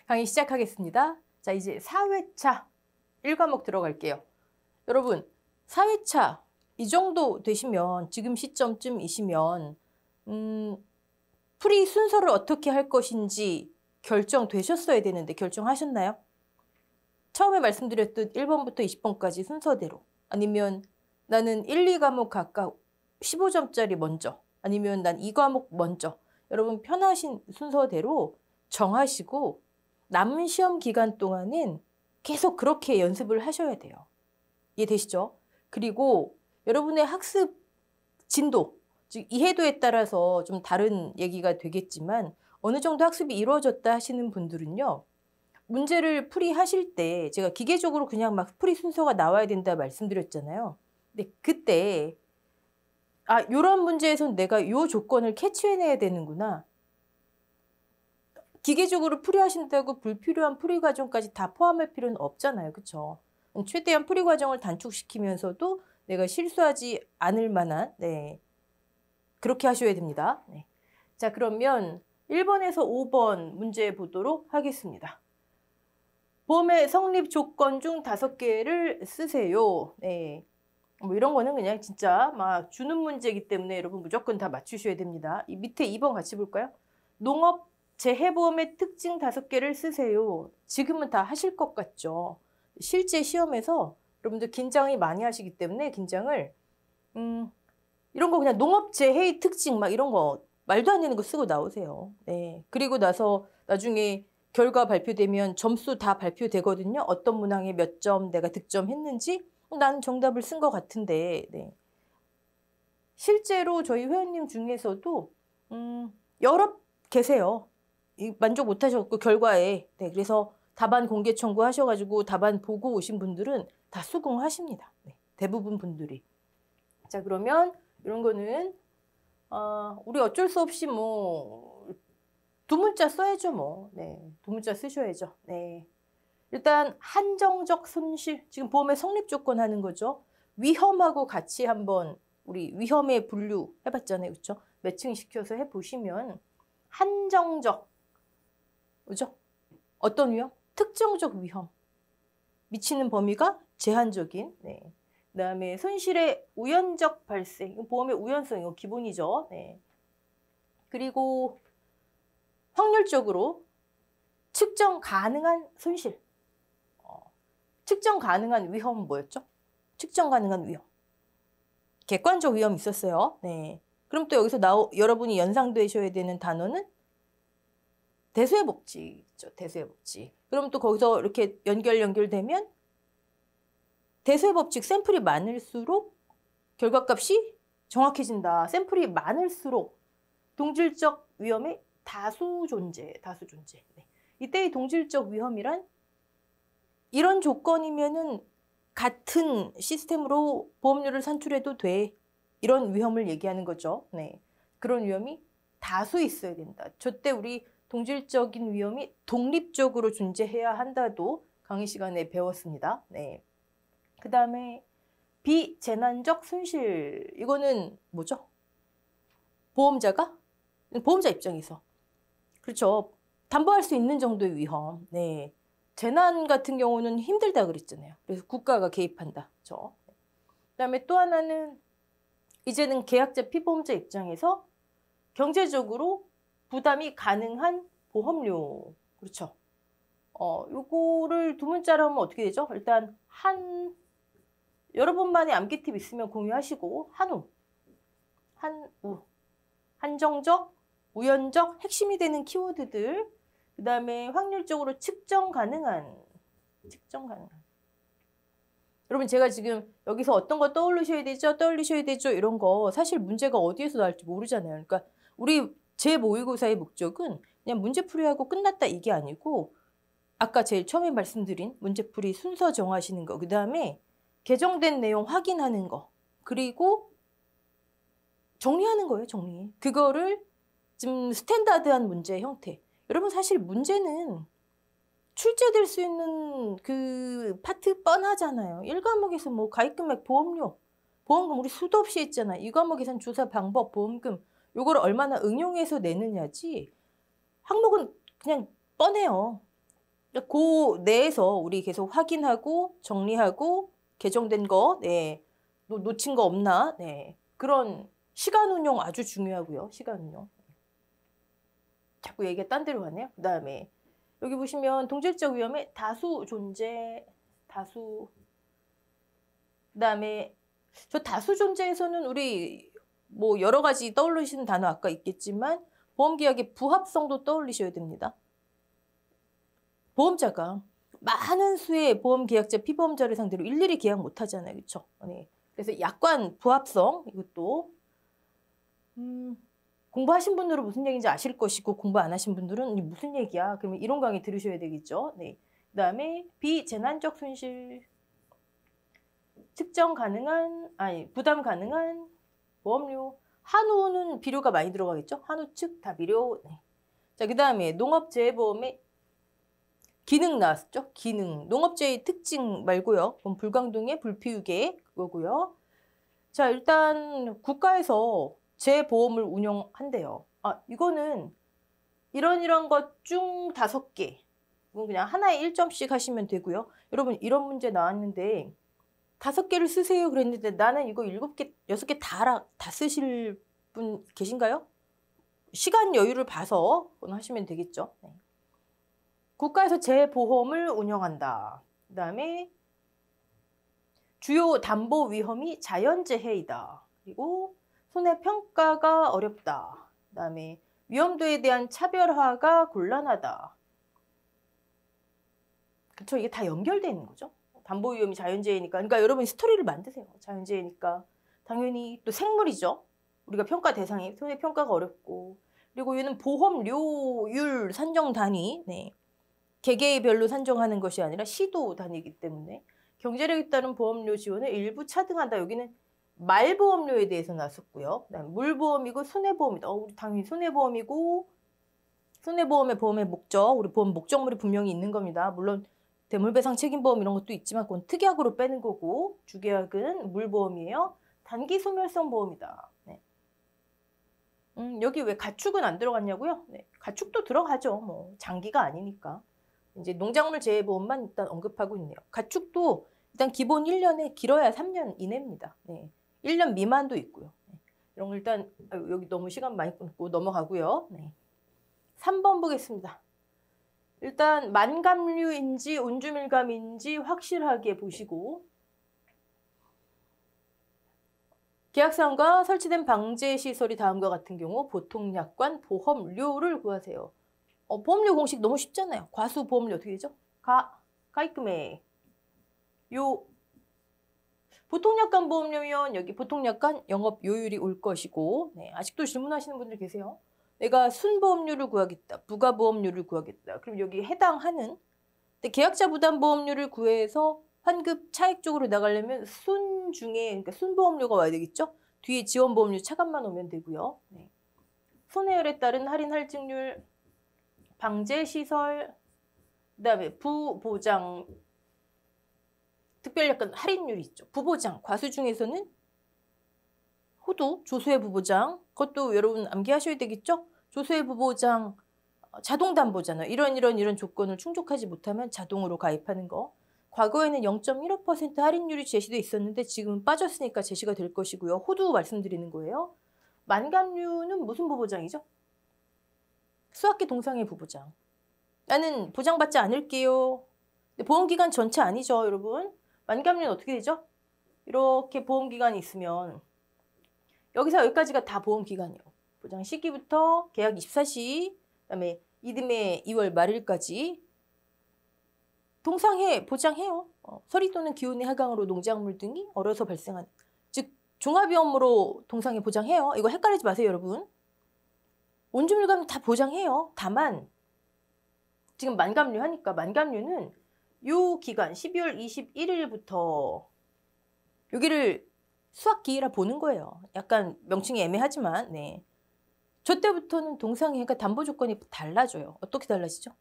강의 시작하겠습니다. 자, 이제 4회차 1과목 들어갈게요. 여러분, 4회차 이 정도 되시면 지금 시점쯤이시면 풀이 순서를 어떻게 할 것인지 결정되셨어야 되는데 결정하셨나요? 처음에 말씀드렸던 1번부터 20번까지 순서대로, 아니면 나는 1, 2과목 각각 15점짜리 먼저, 아니면 난 2과목 먼저, 여러분 편하신 순서대로 정하시고 남은 시험 기간 동안은 계속 그렇게 연습을 하셔야 돼요. 이해되시죠? 그리고 여러분의 학습 진도, 즉 이해도에 따라서 좀 다른 얘기가 되겠지만 어느 정도 학습이 이루어졌다 하시는 분들은요, 문제를 풀이하실 때 제가 기계적으로 그냥 막 풀이 순서가 나와야 된다 말씀드렸잖아요. 근데 그때 요런 문제에선 내가 요 조건을 캐치해내야 되는구나. 기계적으로 풀이하신다고 불필요한 풀이 과정까지 다 포함할 필요는 없잖아요. 그렇죠? 최대한 풀이 과정을 단축시키면서도 내가 실수하지 않을 만한, 그렇게 하셔야 됩니다. 자, 그러면 1번에서 5번 문제 보도록 하겠습니다. 보험의 성립 조건 중 5개를 쓰세요. 뭐 이런 거는 그냥 진짜 막 주는 문제이기 때문에 여러분 무조건 다 맞추셔야 됩니다. 이 밑에 2번 같이 볼까요? 농업 재해보험의 특징 5개를 쓰세요. 지금은 다 하실 것 같죠? 실제 시험에서 여러분들 긴장이 많이 하시기 때문에 긴장을 이런 거 그냥 농업 재해의 특징 막 이런 거 말도 안 되는 거 쓰고 나오세요. 그리고 나서 나중에 결과 발표되면 점수 다 발표되거든요. 어떤 문항에 몇 점 내가 득점했는지 나는 정답을 쓴 것 같은데, 실제로 저희 회원님 중에서도 여러 계세요. 만족 못하셨고 결과에. 그래서 답안 공개 청구하셔가지고 답안 보고 오신 분들은 다 수긍하십니다. 대부분 분들이. 자, 그러면 이런 거는 우리 어쩔 수 없이 뭐 두 문자 써야죠. 뭐. 두 문자 쓰셔야죠. 일단 한정적 손실, 지금 보험의 성립 조건 하는 거죠. 위험하고 같이 한번 우리 위험에 분류 해봤잖아요. 그렇죠? 매칭시켜서 해보시면 한정적, 그죠? 어떤 위험? 특정적 위험. 미치는 범위가 제한적인. 그다음에 손실의 우연적 발생. 보험의 우연성, 이거 기본이죠. 그리고 확률적으로 측정 가능한 손실. 측정 가능한 위험은 뭐였죠? 측정 가능한 위험. 객관적 위험이 있었어요. 그럼 또 여기서 여러분이 연상되셔야 되는 단어는 대수의 법칙이죠. 대수의 법칙. 그럼 또 거기서 이렇게 연결되면 대수의 법칙, 샘플이 많을수록 결과값이 정확해진다. 샘플이 많을수록 동질적 위험의 다수 존재. 이때의 동질적 위험이란 이런 조건이면은 같은 시스템으로 보험료를 산출해도 돼. 이런 위험을 얘기하는 거죠. 그런 위험이 다수 있어야 된다. 저때 우리 동질적인 위험이 독립적으로 존재해야 한다도 강의 시간에 배웠습니다. 그 다음에 비재난적 손실. 이거는 뭐죠? 보험자 입장에서. 그렇죠. 담보할 수 있는 정도의 위험. 재난 같은 경우는 힘들다 그랬잖아요. 그래서 국가가 개입한다. 그렇죠? 그다음에 또 하나는 이제는 계약자 피보험자 입장에서 경제적으로 부담이 가능한 보험료. 그렇죠? 요거를 두 문자로 하면 어떻게 되죠? 일단 여러분만의 암기 팁 있으면 공유하시고 한우, 한정적, 우연적, 핵심이 되는 키워드들. 그 다음에 확률적으로 측정 가능한. 여러분 제가 지금 여기서 어떤 거 떠올리셔야 되죠? 이런 거 사실 문제가 어디에서 나올지 모르잖아요. 그러니까 제 모의고사의 목적은 그냥 문제풀이하고 끝났다 이게 아니고 아까 제일 처음에 말씀드린 문제풀이 순서 정하시는 거, 그 다음에 개정된 내용 확인하는 거, 그리고 정리하는 거예요. 정리. 그거를 좀 스탠다드한 문제 형태. 여러분 사실 문제는 출제될 수 있는 그 파트 뻔하잖아요. 1과목에서 뭐 가입금액, 보험료, 보험금 우리 수도 없이 했잖아요. 2과목에서는 조사 방법, 보험금 요거를 얼마나 응용해서 내느냐지 항목은 그냥 뻔해요. 그 내에서 우리 계속 확인하고 정리하고 개정된 거, 네, 놓친 거 없나, 네, 그런 시간 운용 아주 중요하고요. 시간 운용. 자꾸 얘기가 딴 데로 가네요. 그 다음에 여기 보시면 동질적 위험의 다수 존재, 다수. 그 다음에 저 다수 존재에서는 우리 뭐 여러 가지 떠올리시는 단어 아까 있겠지만 보험계약의 부합성도 떠올리셔야 됩니다. 보험자가 많은 수의 보험계약자, 피보험자를 상대로 일일이 계약 못 하잖아요. 그렇죠? 네. 그래서 약관 부합성 이것도 공부하신 분들은 무슨 얘기인지 아실 것이고 공부 안 하신 분들은 무슨 얘기야? 그러면 이론 강의 들으셔야 되겠죠. 네. 그 다음에 비재난적 손실 측정 가능한, 부담 가능한 보험료. 한우는 비료가 많이 들어가겠죠? 한우 측 다 비료. 네. 자, 그 다음에 농업재해보험의 기능 나왔죠? 기능. 농업재해의 특징 말고요. 그럼 불광동의 불피우개 그거고요. 자, 일단 국가에서 재보험을 운영한대요. 이거는 이런 것 중 5개. 그냥 하나에 1점씩 하시면 되고요. 여러분 이런 문제 나왔는데 5개를 쓰세요 그랬는데 나는 이거 7개, 6개 다 쓰실 분 계신가요? 시간 여유를 봐서 하시면 되겠죠. 네. 국가에서 재보험을 운영한다. 그 다음에 주요 담보 위험이 자연재해이다. 그리고 손해평가가 어렵다. 그 다음에 위험도에 대한 차별화가 곤란하다. 그렇죠? 이게 다 연결되어 있는 거죠. 담보 위험이 자연재해니까. 그러니까 여러분 스토리를 만드세요. 자연재해니까. 당연히 또 생물이죠. 우리가 평가 대상이 손해평가가 어렵고. 그리고 얘는 보험료율 산정 단위. 네. 개개별로 산정하는 것이 아니라 시도 단위이기 때문에 경제력에 따른 보험료 지원을 일부 차등한다. 여기는 말보험료에 대해서 나왔었고요. 그다음에 물보험이고 손해보험이다. 우리 당연히 손해보험이고 손해보험의 보험의 목적, 우리 보험 목적물이 분명히 있는 겁니다. 물론 대물배상 책임보험 이런 것도 있지만 그건 특약으로 빼는 거고 주계약은 물보험이에요. 단기 소멸성 보험이다. 네. 여기 왜 가축은 안 들어갔냐고요? 네. 가축도 들어가죠. 뭐 장기가 아니니까. 이제 농작물 재해보험만 일단 언급하고 있네요. 가축도 일단 기본 1년에 길어야 3년 이내입니다. 네. 1년 미만도 있고요. 네. 이런 거 일단 여기 너무 시간 많이 끊고 넘어가고요. 네. 3번 보겠습니다. 일단 만감류인지 온주밀감인지 확실하게 보시고 계약사항과 설치된 방제시설이 다음과 같은 경우 보통약관 보험료를 구하세요. 보험료 공식 너무 쉽잖아요. 과수 보험료 어떻게 되죠? 가입금액. 요 보통약관 보험료면 여기 보통약관 영업요율이 올 것이고 네, 아직도 질문하시는 분들 계세요. 내가 순보험료를 구하겠다. 부가보험료를 구하겠다. 그럼 여기 해당하는 근데 계약자 부담보험료를 구해서 환급 차익 쪽으로 나가려면 순 중에 그러니까 순보험료가 와야 되겠죠? 뒤에 지원보험료 차감만 오면 되고요. 네. 손해율에 따른 할인 할증률 방제시설, 그 다음에 부보장, 특별 약간 할인율이 있죠. 부보장, 과수 중에서는 호두, 조수의 부보장, 그것도 여러분 암기하셔야 되겠죠? 조수의 부보장, 자동담보잖아요. 이런 조건을 충족하지 못하면 자동으로 가입하는 거. 과거에는 0.15% 할인율이 제시돼 있었는데 지금은 빠졌으니까 제시가 될 것이고요. 호두 말씀드리는 거예요. 만감류는 무슨 부보장이죠? 수학계 동상의 부보장. 나는 보장받지 않을게요. 보험기간 전체 아니죠, 여러분. 만감류는 어떻게 되죠? 이렇게 보험기간이 있으면 여기서 여기까지가 다 보험기간이에요. 보장 시기부터 계약 24시, 그다음에 이듬해 2월 말일까지 동상해 보장해요. 서리 또는 기온의 하강으로 농작물 등이 얼어서 발생한 즉 종합위험으로 동상해 보장해요. 이거 헷갈리지 마세요, 여러분. 온주밀감 다 보장해요. 다만 지금 만감류 하니까 만감류는 요 기간 12월 21일부터 여기를 수학기일화 보는 거예요. 약간 명칭이 애매하지만 네. 저 때부터는 동상해가 담보 조건이 달라져요. 어떻게 달라지죠?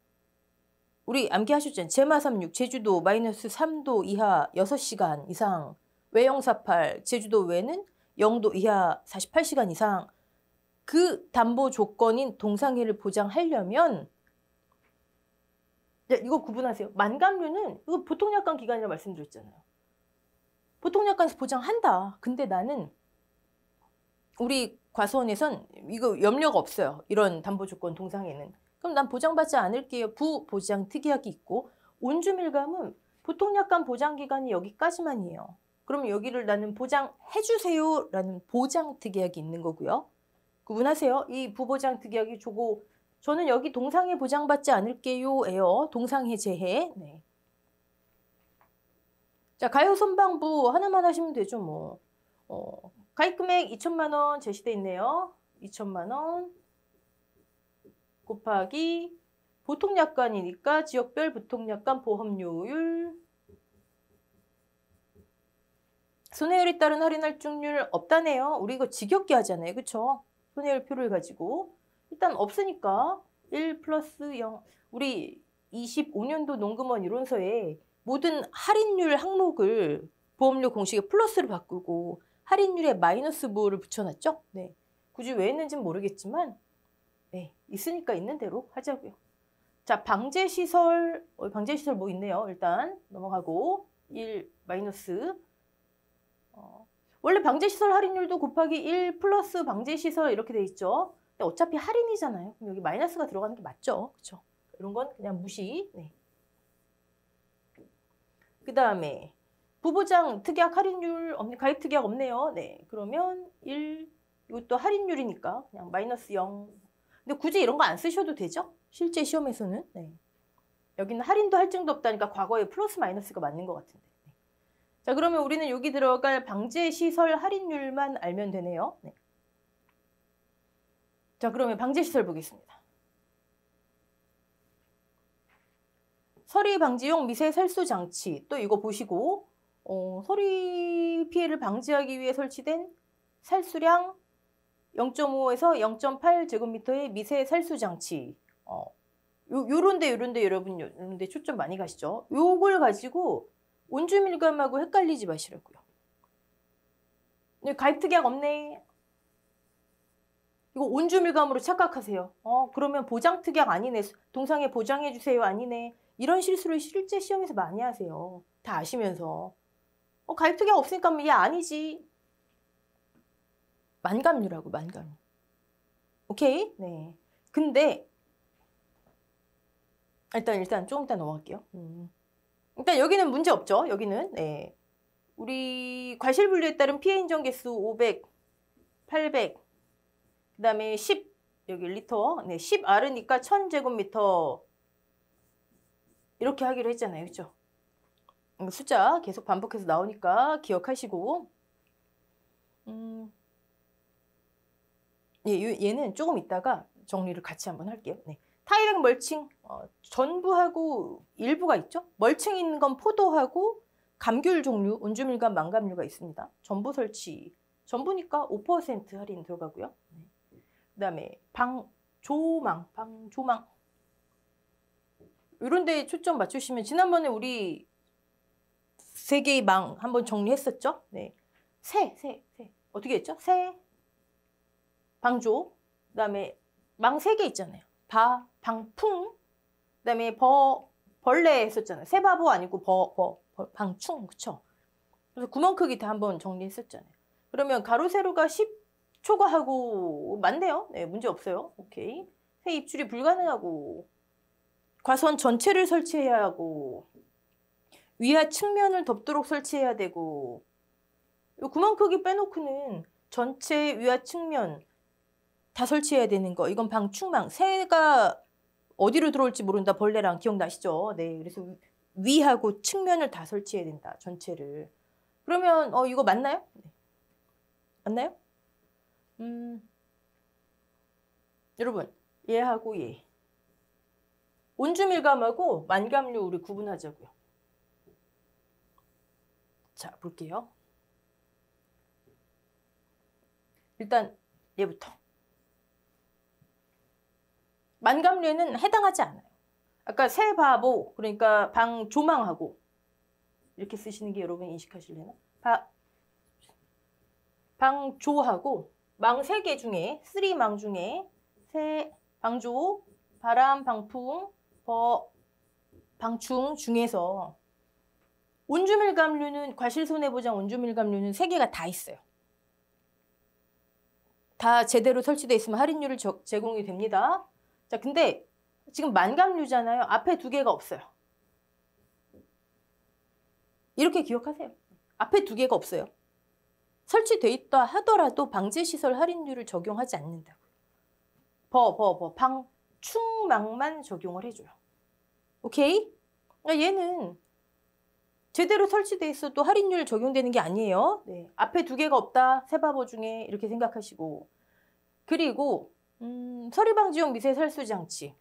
우리 암기하셨잖아요. 제마36 제주도 마이너스 3도 이하 6시간 이상 외영 48 제주도 외는 0도 이하 48시간 이상 그 담보 조건인 동상해를 보장하려면 이거 구분하세요. 만감류는 이거 보통약관 기간이라 말씀드렸잖아요. 보통약관에서 보장한다. 근데 나는 우리 과수원에선 이거 염려가 없어요. 이런 담보조건 동상에는. 그럼 난 보장받지 않을게요. 부보장 특약이 있고 온주밀감은 보통약관 보장기간이 여기까지만이에요. 그럼 여기를 나는 보장해주세요 라는 보장 특약이 있는 거고요. 구분하세요. 이 부보장 특약이 저는 여기 동상에 보장받지 않을게요 에요. 동상해 제해. 네. 자, 가요 선방부 하나만 하시면 되죠 뭐. 가입금액 2천만 원 제시돼 있네요. 2천만 원 곱하기 보통약관이니까 지역별 보통약관 보험료율 손해율에 따른 할인 할증률 없다네요. 우리 이거 지겹게 하잖아요. 그쵸? 손해율표를 가지고 일단 없으니까 1 플러스 0 우리 25년도 농금원 이론서에 모든 할인율 항목을 보험료 공식에 플러스로 바꾸고 할인율에 마이너스 부호를 붙여놨죠? 네. 굳이 왜 했는지는 모르겠지만 네, 있으니까 있는 대로 하자고요. 자, 방제시설 방제시설 뭐 있네요. 일단 넘어가고 1 마이너스 원래 방제시설 할인율도 곱하기 1 플러스 방제시설 이렇게 돼 있죠. 근데 어차피 할인이잖아요. 그럼 여기 마이너스가 들어가는 게 맞죠. 그렇죠? 이런 건 그냥 무시. 네. 그 다음에 부보장 특약 할인율 가입 특약 없네요. 네, 그러면 1 이것도 할인율이니까 그냥 마이너스 0. 근데 굳이 이런 거 안 쓰셔도 되죠? 실제 시험에서는. 네. 여기는 할인도 할증도 없다니까 과거에 플러스 마이너스가 맞는 것 같은데. 네. 자, 그러면 우리는 여기 들어갈 방제시설 할인율만 알면 되네요. 네. 자, 그러면 방제시설 보겠습니다. 서리 방지용 미세 살수 장치. 또 이거 보시고 서리 피해를 방지하기 위해 설치된 살수량 0.5에서 0.8 제곱미터의 미세 살수 장치. 요런데 여러분 요런데 초점 많이 가시죠. 요걸 가지고 온주밀감하고 헷갈리지 마시라고요. 가입 특약 없네. 이거 온주밀감으로 착각하세요. 그러면 보장 특약 아니네. 동상에 보장해 주세요 아니네. 이런 실수를 실제 시험에서 많이 하세요. 다 아시면서. 가입 특약 없으니까 얘 아니지. 만감류라고 만감류. 오케이? 네. 근데 일단 조금 이따 넘어갈게요. 일단 여기는 문제 없죠. 여기는 네. 우리 과실분류에 따른 피해 인정 개수 500, 800, 그 다음에 10 여기 리터, 네, 10R이니까 1000제곱미터 이렇게 하기로 했잖아요. 그렇죠? 숫자 계속 반복해서 나오니까 기억하시고 얘는 조금 있다가 정리를 같이 한번 할게요. 네. 타이백 멀칭 전부하고 일부가 있죠. 멀칭 있는 건 포도하고 감귤 종류, 온주밀감, 망감류가 있습니다. 전부 설치, 전부니까 5% 할인 들어가고요. 네. 그 다음에 방조망 이런 데 초점 맞추시면 지난번에 우리 3개의 망 한번 정리했었죠. 네. 새 어떻게 했죠? 새, 방조, 그 다음에 망 3개 있잖아요. 방풍, 그 다음에 벌레 했었잖아요. 새바보 아니고 방충, 그쵸? 그래서 구멍 크기 다 한번 정리했었잖아요. 그러면 가로 세로가 10 초과하고 맞네요. 네, 문제 없어요. 오케이. 새 입출이 불가능하고 과수원 전체를 설치해야 하고 위아 측면을 덮도록 설치해야 되고 이 구멍 크기 빼놓고는 전체 위아 측면 다 설치해야 되는 거. 이건 방충망. 새가 어디로 들어올지 모른다. 벌레랑 기억나시죠? 네, 그래서 위하고 측면을 다 설치해야 된다. 전체를. 그러면 이거 맞나요? 네. 맞나요? 여러분 얘하고 얘 온주밀감하고 만감류 우리 구분하자고요. 자, 볼게요. 일단 얘부터. 만감류에는 해당하지 않아요. 아까 새바보, 그러니까 방조망하고 이렇게 쓰시는 게 여러분 인식하실래나? 방조하고 망 3개 중에 3망 중에 새, 방조, 바람, 방풍, 방충 중에서 온주밀감류는 과실손해보장 온주밀감류는 3개가 다 있어요. 다 제대로 설치되어 있으면 할인율을 제공이 됩니다. 자, 근데 지금 만감류잖아요. 앞에 2개가 없어요. 이렇게 기억하세요. 앞에 2개가 없어요. 설치돼 있다 하더라도 방제시설 할인율을 적용하지 않는다고요. 방충망만 적용을 해줘요. 오케이? 그러니까 얘는 제대로 설치돼 있어도 할인율 적용되는 게 아니에요. 네. 앞에 2개가 없다. 세바보 중에 이렇게 생각하시고. 그리고 서리방지용 미세살수장치.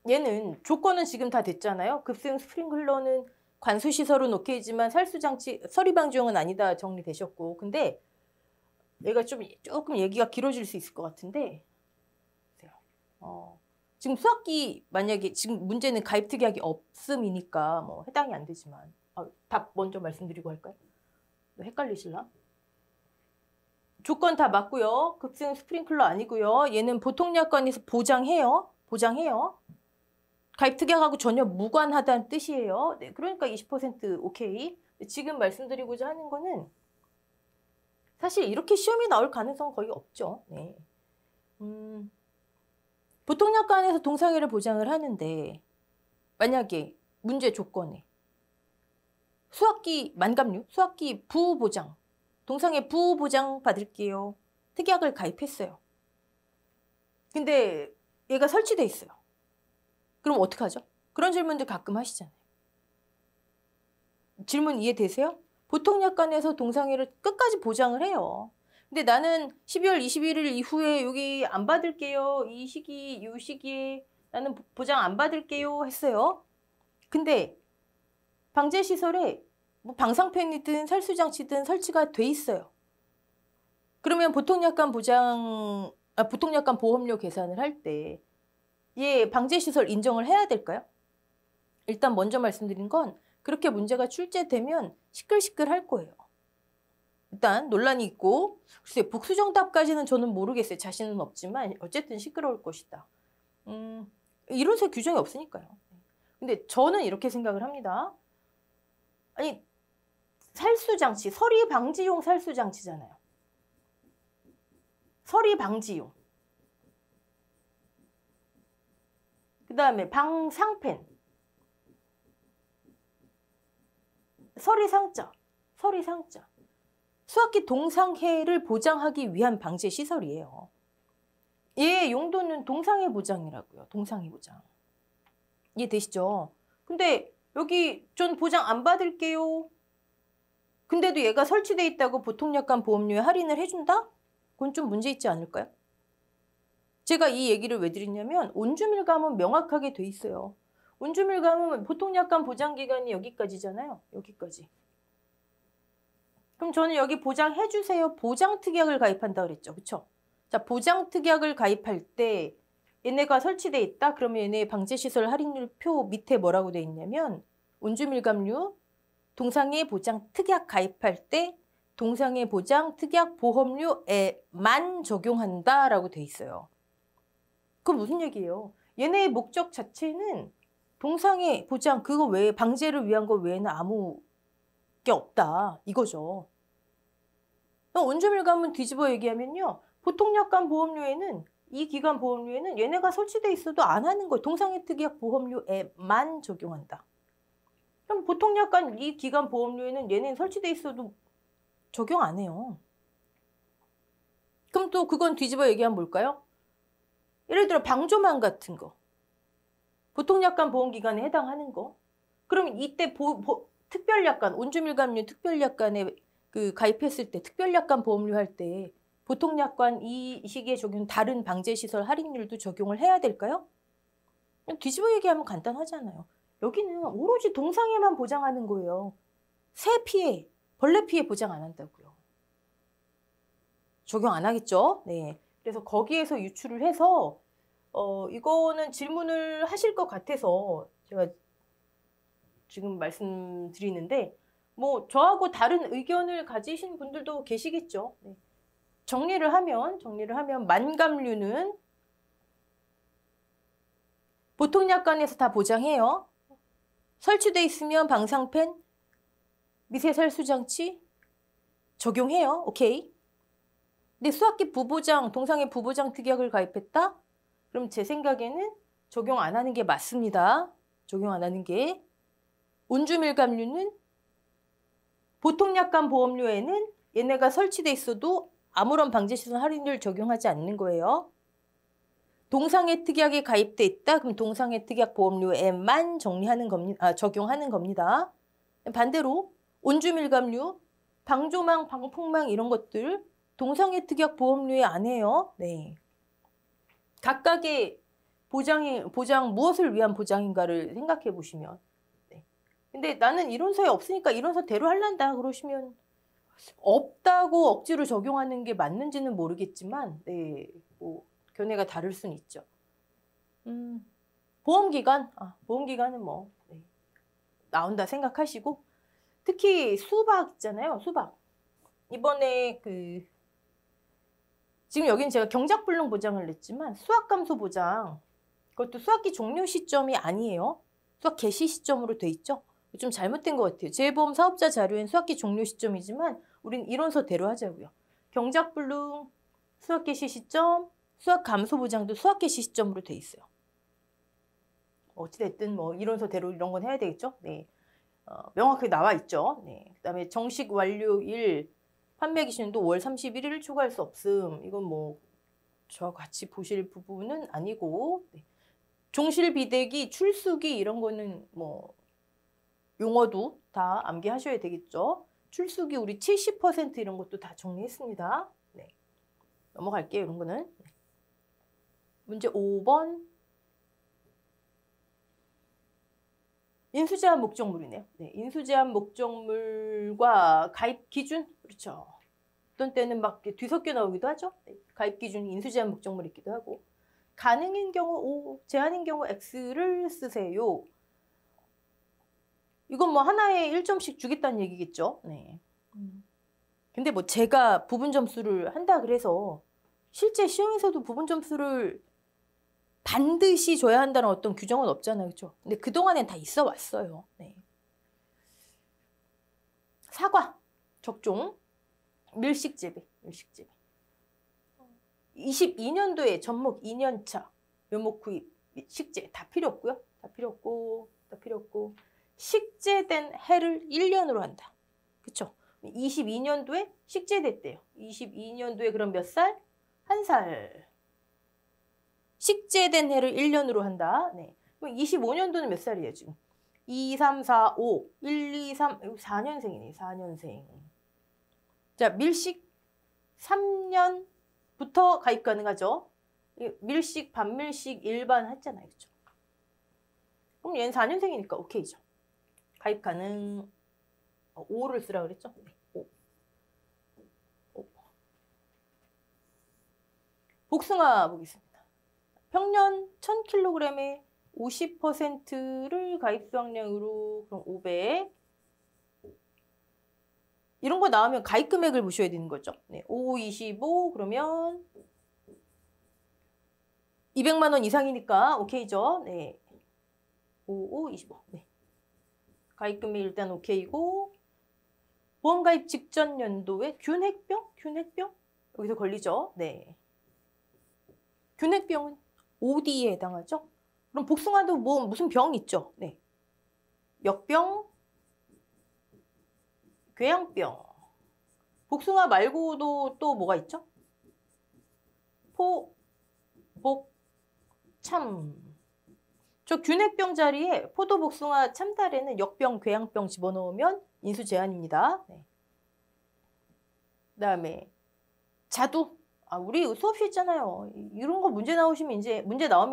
얘는 조건은 지금 다 됐잖아요. 급수용 스프링클러는 관수시설은 오케이지만 살수장치, 서리방지용은 아니다 정리되셨고. 근데 얘가 조금 얘기가 길어질 수 있을 것 같은데 지금 수학기 만약에 지금 문제는 가입 특약이 없음이니까 뭐 해당이 안 되지만 답 먼저 말씀드리고 할까요? 헷갈리실라? 조건 다 맞고요. 급수용 스프링클러 아니고요. 얘는 보통약관에서 보장해요. 가입 특약하고 전혀 무관하다는 뜻이에요. 네, 그러니까 20% 오케이. 지금 말씀드리고자 하는 거는 사실 이렇게 시험이 나올 가능성은 거의 없죠. 네. 보통약관에서 동상해를 보장을 하는데 만약에 문제 조건에 수학기 만감류, 수학기 부보장, 동상해 부보장 받을게요. 특약을 가입했어요. 근데 얘가 설치돼 있어요. 그럼 어떡하죠? 그런 질문들 가끔 하시잖아요. 질문 이해되세요? 보통약관에서 동상해를 끝까지 보장을 해요. 근데 나는 12월 21일 이후에 여기 안 받을게요. 이 시기에 나는 보장 안 받을게요 했어요. 근데 방제시설에 뭐 방사팬이든 살수장치든 설치가 돼 있어요. 그러면 보통약관 보험료 계산을 할 때 얘 방제시설 인정을 해야 될까요? 일단 먼저 말씀드린 건 그렇게 문제가 출제되면 시끌시끌 할 거예요. 일단 논란이 있고 글쎄 복수정답까지는 저는 모르겠어요. 자신은 없지만 어쨌든 시끄러울 것이다. 이론상 규정이 없으니까요. 근데 저는 이렇게 생각을 합니다. 아니 살수장치, 서리방지용 살수장치잖아요. 서리방지용. 그 다음에 방상팬. 서리상자. 수학기 동상해를 보장하기 위한 방제 시설이에요. 얘 용도는 동상해 보장이라고요. 동상해 보장. 이해되시죠? 근데 여기 전 보장 안 받을게요. 근데도 얘가 설치돼 있다고 보통약관 보험료에 할인을 해준다? 그건 좀 문제 있지 않을까요? 제가 이 얘기를 왜 드리냐면 온주밀감은 명확하게 돼 있어요. 온주밀감은 보통약관 보장기간이 여기까지잖아요. 여기까지. 그럼 저는 여기 보장해주세요. 보장특약을 가입한다 그랬죠. 그쵸? 자, 보장특약을 가입할 때 얘네가 설치돼 있다? 그러면 얘네 방제시설 할인율 표 밑에 뭐라고 돼 있냐면 온주밀감류 동상해 보장 특약 가입할 때 동상해 보장 특약 보험료에만 적용한다라고 돼 있어요. 그건 무슨 얘기예요? 얘네의 목적 자체는 동상해 보장 그거 외에 방제를 위한 거 외에는 아무 게 없다 이거죠. 온주밀감은 뒤집어 얘기하면요. 보통약관 보험료에는 이 기간 보험료에는 얘네가 설치돼 있어도 안 하는 거예요. 동상해 특약 보험료에만 적용한다. 그럼 보통약관 이 기간 보험료에는 얘네는 설치돼 있어도 적용 안 해요. 그럼 또 그건 뒤집어 얘기하면 뭘까요? 예를 들어 방조망 같은 거. 보통약관 보험기간에 해당하는 거. 그럼 이때 특별약관, 온주밀감류 특별약관에 가입했을 때 특별약관 보험료 할 때 보통약관 이 시기에 적용 다른 방제시설 할인율도 적용을 해야 될까요? 뒤집어 얘기하면 간단하잖아요. 여기는 오로지 동상해만 보장하는 거예요. 새 피해, 벌레 피해 보장 안 한다고요. 적용 안 하겠죠? 네. 그래서 거기에서 유출을 해서 이거는 질문을 하실 것 같아서 제가 지금 말씀드리는데 뭐 저하고 다른 의견을 가지신 분들도 계시겠죠. 네. 정리를 하면 만감류는 보통약관에서 다 보장해요. 설치돼 있으면 방사팬, 미세살수장치 적용해요. 오케이. 근데 수학기 부보장, 동상의 부보장 특약을 가입했다? 그럼 제 생각에는 적용 안 하는 게 맞습니다. 적용 안 하는 게. 운주밀감류는 보통약관 보험료에는 얘네가 설치돼 있어도 아무런 방제시설 할인율 적용하지 않는 거예요. 동상의 특약에 가입돼 있다? 그럼 동상의 특약 보험료에만 적용하는 겁니다. 반대로 온주밀감류, 방조망, 방폭망 이런 것들 동상의 특약 보험료에 안 해요. 네. 각각의 보장 무엇을 위한 보장인가를 생각해 보시면. 네. 근데 나는 이론서에 없으니까 이론서대로 할란다 그러시면 없다고 억지로 적용하는 게 맞는지는 모르겠지만 네, 뭐 견해가 다를 수는 있죠. 보험기간, 보험기간은 뭐 네, 나온다 생각하시고 특히 수박 있잖아요. 수박. 이번에 지금 여기는 제가 경작불능 보장을 냈지만 수학감소 보장 그것도 수학기 종료 시점이 아니에요. 수학 개시 시점으로 돼 있죠. 좀 잘못된 것 같아요. 재보험 사업자 자료엔 수학기 종료 시점이지만 우린 이론서대로 하자고요. 경작불능 수학 개시 시점, 수학 감소 보장도 수학 개시 시점으로 돼 있어요. 어찌됐든 뭐 이론서대로 이런 건 해야 되겠죠. 네, 명확하게 나와 있죠. 네, 그다음에 정식 완료일 판매 기준도 5월 31일 초과할 수 없음. 이건 뭐 저와 같이 보실 부분은 아니고 네. 종실 비대기, 출수기 이런 거는 뭐 용어도 다 암기하셔야 되겠죠. 출수기 우리 70% 이런 것도 다 정리했습니다. 네. 넘어갈게요. 이런 거는. 문제 5번. 인수제한 목적물이네요. 네, 인수제한 목적물과 가입 기준, 그렇죠. 어떤 때는 막 뒤섞여 나오기도 하죠. 네, 가입 기준이 인수제한 목적물이기도 하고. 가능인 경우 O, 제한인 경우 X를 쓰세요. 이건 뭐 하나에 1점씩 주겠다는 얘기겠죠. 네. 근데 뭐 제가 부분 점수를 한다 그래서 실제 시험에서도 부분 점수를 반드시 줘야 한다는 어떤 규정은 없잖아요. 그렇죠? 근데 그동안엔 다 있어 왔어요. 네. 사과, 적종, 밀식재배. 22년도에 전목 2년차 묘목 구입, 식재 다 필요 없고요. 다 필요 없고 식재된 해를 1년으로 한다. 그렇죠? 22년도에 식재됐대요. 22년도에 그럼 몇 살? 1살. 식재된 해를 1년으로 한다. 네. 그럼 25년도는 몇 살이에요, 지금? 2, 3, 4, 5, 1, 2, 3, 4년생이네, 4년생. 자, 밀식 3년부터 가입 가능하죠. 밀식, 반밀식, 일반 했잖아요, 그렇죠? 그럼 얘는 4년생이니까 오케이죠. 가입 가능. 5를 쓰라 그랬죠? 네, 5. 복숭아 보겠습니다. 평년 1000kg에 50%를 가입 수확량으로 그럼 500. 이런 거 나오면 가입 금액을 보셔야 되는 거죠. 네, 5, 25 그러면 200만 원 이상이니까 오케이죠. 네. 5, 5, 25. 네. 가입 금액 일단 오케이고 보험 가입 직전 연도에 균핵병? 여기서 걸리죠. 네. 균핵병은 OD에 해당하죠. 그럼 복숭아도 뭐 무슨 병 있죠? 네. 역병, 궤양병. 복숭아 말고도 또 뭐가 있죠? 포, 복, 참. 저 균핵병 자리에 포도, 복숭아, 참달에는 역병, 궤양병 집어넣으면 인수 제한입니다. 네. 그다음에 자두. 우리 수업 했잖아요. 이런 거 문제 나오면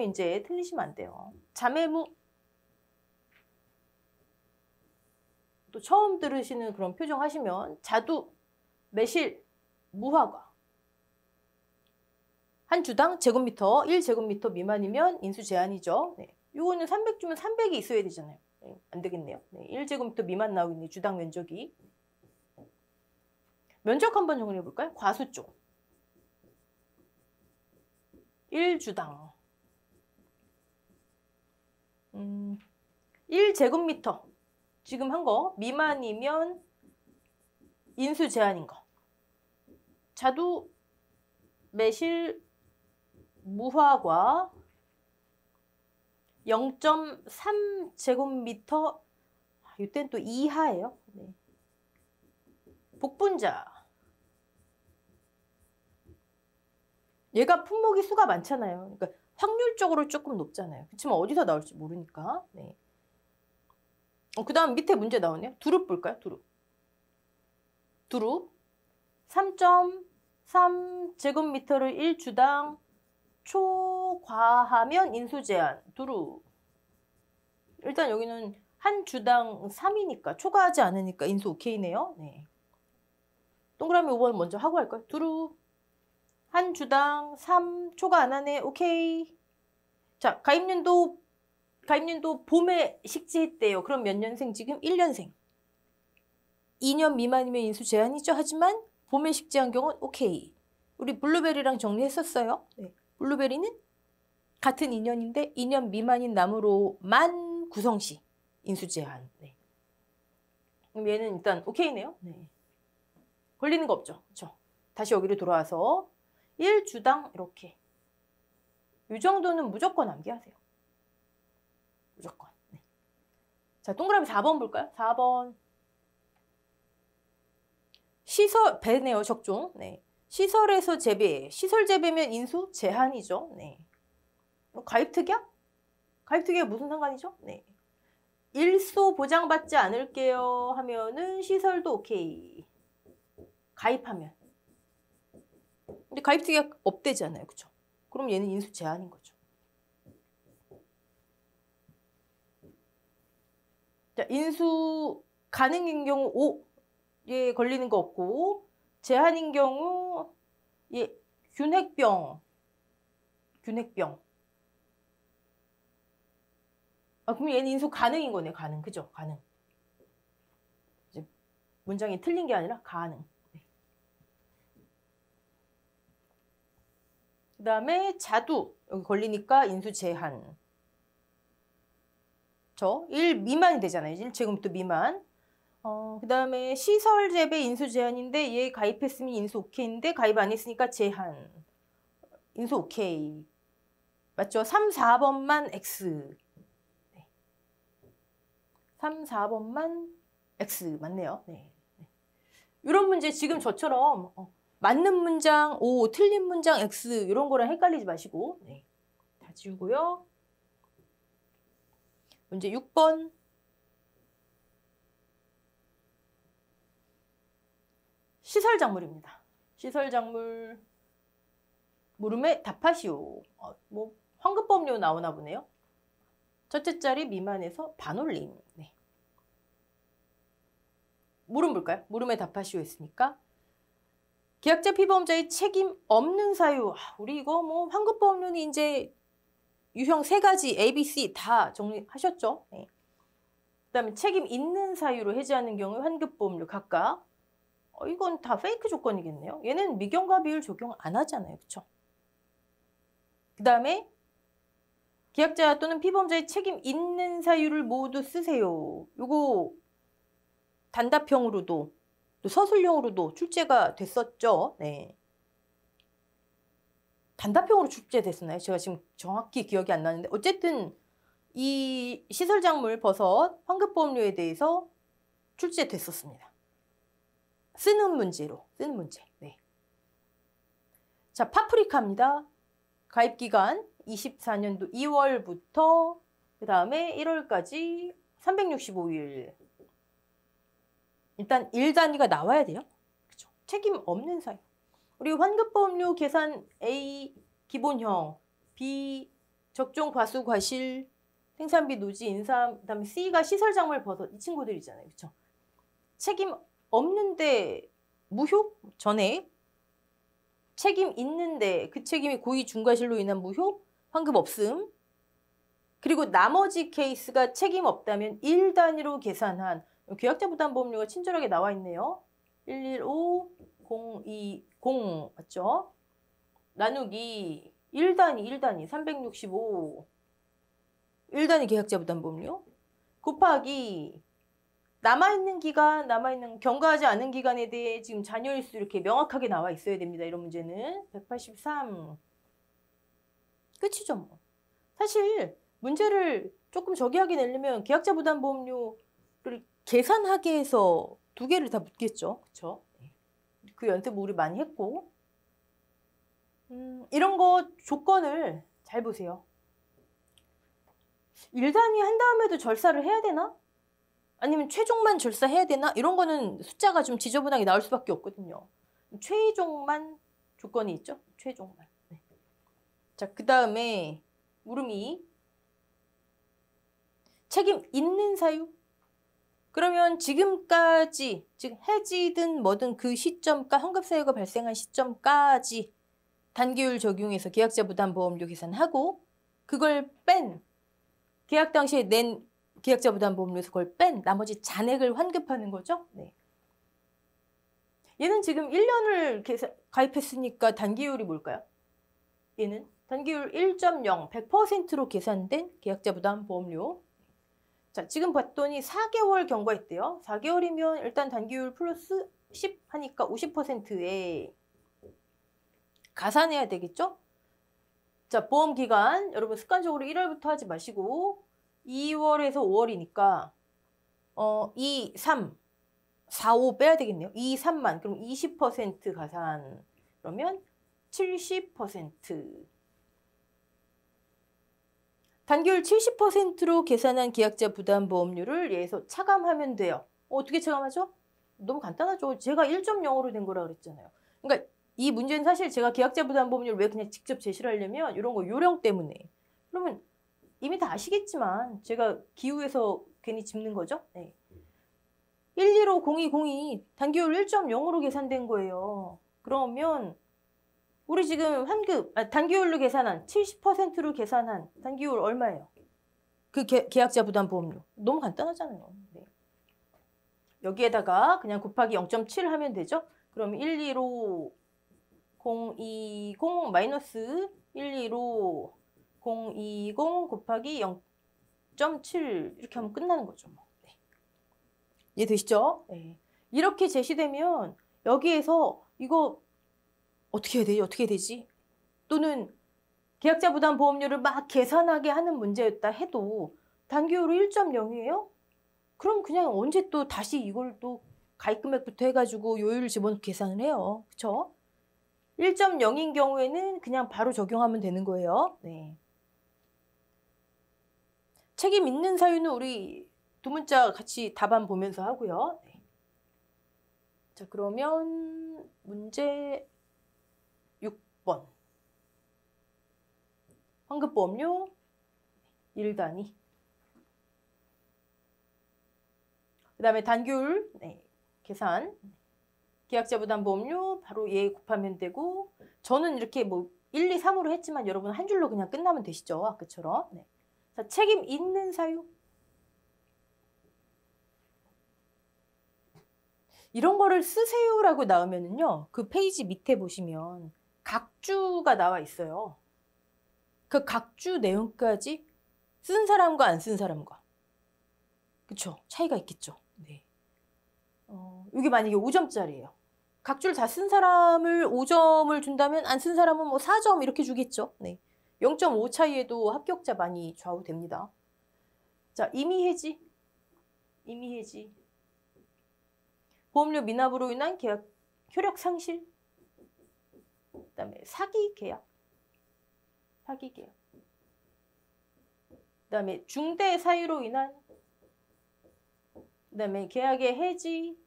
이제 틀리시면 안 돼요. 자매무. 또 처음 들으시는 그런 표정 하시면 자두, 매실, 무화과. 한 주당 제곱미터 1제곱미터 미만이면 인수 제한이죠. 네. 이거는 300 주면 300이 있어야 되잖아요. 네. 안 되겠네요. 네. 1제곱미터 미만 나오고 있네. 주당 면적이. 면적 한번 정리해 볼까요? 과수 쪽. 1주당. 1제곱미터 지금 한 거 미만이면 인수 제한인 거. 자두, 매실, 무화과 0.3제곱미터 이땐 또 이하예요. 네. 복분자 얘가 품목이 수가 많잖아요. 그러니까 확률적으로 조금 높잖아요. 그렇지만 어디서 나올지 모르니까. 네. 그 다음 밑에 문제 나오네요. 두릅 볼까요? 두릅 3.3제곱미터를 1주당 초과하면 인수 제한. 두릅 일단 여기는 한 주당 3이니까 초과하지 않으니까 인수 오케이네요. 네. 동그라미 5번 먼저 하고 할까요? 두릅 한 주당 3 초과 안 하네. 오케이. 자, 가입년도 봄에 식재했대요. 그럼 몇 년생? 지금 1년생. 2년 미만이면 인수 제한이죠. 하지만 봄에 식재한 경우는 오케이. 우리 블루베리랑 정리했었어요. 네. 블루베리는 같은 2년인데 2년 미만인 나무로만 구성시 인수 제한. 네. 그럼 얘는 일단 오케이네요. 네. 걸리는 거 없죠. 그렇죠? 다시 여기로 돌아와서 1주당 이렇게. 이 정도는 무조건 암기하세요. 무조건. 네. 자, 동그라미 4번 볼까요? 4번. 시설, 배네요, 적중. 네. 시설에서 재배. 시설 재배면 인수 제한이죠. 네. 가입특약? 가입특약 무슨 상관이죠? 네. 일소 보장받지 않을게요 하면은 시설도 오케이. 가입하면. 근데 가입특약 없대잖아요. 그쵸? 그럼 얘는 인수 제한인 거죠. 자, 인수 가능인 경우 5. 얘 걸리는 거 없고 제한인 경우 얘 균핵병. 그럼 얘는 인수 가능인 거네요. 가능. 그죠? 가능. 이제 문장이 틀린 게 아니라 가능. 네. 그 다음에 자두. 여기 걸리니까 인수 제한. 1 미만이 되잖아요. 1제곱미터 미만. 그 다음에 시설 재배 인수 제한인데 얘 가입했으면 인수 오케이인데 가입 안 했으니까 제한. 인수 오케이. 맞죠? 3, 4번만 X. 네. 3, 4번만 X. 맞네요. 네. 이런 문제 지금 저처럼 맞는 문장 O, 틀린 문장 X 이런 거랑 헷갈리지 마시고. 네. 다 지우고요. 문제 6번. 시설작물입니다. 시설작물 물음에 답하시오. 뭐 환급법료 나오나 보네요. 첫째 자리 미만에서 반올림. 네. 물음 볼까요? 물음에 답하시오 했으니까. 계약자 피보험자의 책임 없는 사유. 우리 이거 뭐 환급법료는 이제 유형 3가지 A, B, C 다 정리하셨죠? 네. 그 다음에 책임 있는 사유로 해지하는 경우 환급보험료 각각. 이건 다 페이크 조건이겠네요. 얘는 미경과 비율 적용 안 하잖아요. 그쵸? 그 다음에 계약자 또는 피보험자의 책임 있는 사유를 모두 쓰세요. 요거 단답형으로도 또 서술형으로도 출제가 됐었죠. 네. 단답형으로 출제됐었나요? 제가 지금 정확히 기억이 안 나는데 어쨌든 이 시설작물 버섯 환급보험료에 대해서 출제됐었습니다. 쓰는 문제로. 쓰는 문제. 네. 자, 파프리카입니다. 가입기간 24년도 2월부터 그 다음에 1월까지 365일. 일단 1단위가 나와야 돼요. 그쵸? 책임 없는 사유. 우리 환급보험료 계산 A 기본형, B 적정 과수 과실, 생산비 노지 인삼, 그다음에 C가 시설작물 버섯 이 친구들이잖아요. 그쵸? 책임 없는데 무효? 전액. 책임 있는데 그 책임이 고의 중과실로 인한 무효? 환급 없음. 그리고 나머지 케이스가 책임 없다면 1단위로 계산한 계약자 부담보험료가 친절하게 나와 있네요. 115020 맞죠? 나누기 1단위 365 1단위 계약자부담보험료 곱하기 남아있는 기간, 경과하지 않은 기간에 대해 지금 잔여일수 이렇게 명확하게 나와 있어야 됩니다. 이런 문제는 183. 끝이죠 뭐. 사실 문제를 조금 저기하게 내려면 계약자부담보험료를 계산하게 해서 두 개를 다 묻겠죠. 그쵸? 그 연습 우리 많이 했고 이런 거 조건을 잘 보세요. 1단위 한 다음에도 절사를 해야 되나? 아니면 최종만 절사해야 되나? 이런 거는 숫자가 좀 지저분하게 나올 수밖에 없거든요. 최종만 조건이 있죠? 최종만. 네. 자, 그 다음에 물음이 책임 있는 사유? 그러면 지금까지, 즉 해지든 뭐든 그 시점까 환급 사유가 발생한 시점까지 단기율 적용해서 계약자 부담 보험료 계산하고 그걸 뺀 계약 당시에 낸 계약자 부담 보험료에서 그걸 뺀 나머지 잔액을 환급하는 거죠. 네. 얘는 지금 1년을 가입했으니까 단기율이 뭘까요? 얘는 단기율 1.0, 100%로 계산된 계약자 부담 보험료. 자, 지금 봤더니 4개월 경과했대요. 4개월이면 일단 단기율 플러스 10 하니까 50%에 가산해야 되겠죠? 자, 보험기간 여러분 습관적으로 1월부터 하지 마시고 2월에서 5월이니까 2, 3, 4, 5 빼야 되겠네요. 2, 3만 그럼 20% 가산 그러면 70% 단기율 70%로 계산한 계약자 부담보험료를 얘에서 차감하면 돼요. 어떻게 차감하죠? 너무 간단하죠. 제가 1.0으로 된 거라 그랬잖아요. 그러니까 이 문제는 사실 제가 계약자 부담보험료를 왜 그냥 직접 제시를 하려면 이런 거 요령 때문에. 그러면 이미 다 아시겠지만 제가 기후에서 괜히 짚는 거죠. 네. 1150202 단기율 1.0으로 계산된 거예요. 그러면 우리 지금 단기율로 계산한 70%로 계산한 단기율 얼마예요? 그 계약자 부담보험료. 너무 간단하잖아요. 네. 여기에다가 그냥 곱하기 0.7 하면 되죠. 그럼 115020 마이너스 115020 곱하기 0.7 이렇게 하면 끝나는 거죠. 네. 이해되시죠? 네. 이렇게 제시되면 여기에서 이거 어떻게 해야 되지? 어떻게 되지? 또는 계약자 부담 보험료를 막 계산하게 하는 문제였다 해도 단기율이 1.0이에요? 그럼 그냥 언제 또 다시 이걸 또 가입금액부터 해가지고 요율을 집어넣고 계산을 해요. 그쵸? 1.0인 경우에는 그냥 바로 적용하면 되는 거예요. 네. 책임 있는 사유는 우리 두 문자 같이 답안 보면서 하고요. 네. 자, 그러면 문제 6번. 환급보험료 1단위. 그 다음에 단기율 계산. 계약자 부담 보험료 바로 얘 곱하면 되고 저는 이렇게 뭐 1, 2, 3으로 했지만 여러분 한 줄로 그냥 끝나면 되시죠. 아까처럼. 네. 자, 책임 있는 사유. 이런 거를 쓰세요라고 나오면은요. 그 페이지 밑에 보시면 각주가 나와 있어요. 그 각주 내용까지 쓴 사람과 안 쓴 사람과. 그쵸? 차이가 있겠죠. 네. 이게 만약에 5점짜리예요. 각주를 다 쓴 사람을 5점을 준다면 안 쓴 사람은 뭐 4점 이렇게 주겠죠. 네. 0.5 차이에도 합격자 많이 좌우됩니다. 자, 임의 해지. 임의 해지. 보험료 미납으로 인한 계약 효력 상실. 그다음에 사기 계약. 사기 계약. 그다음에 중대 사유로 인한 그다음에 계약의 해지.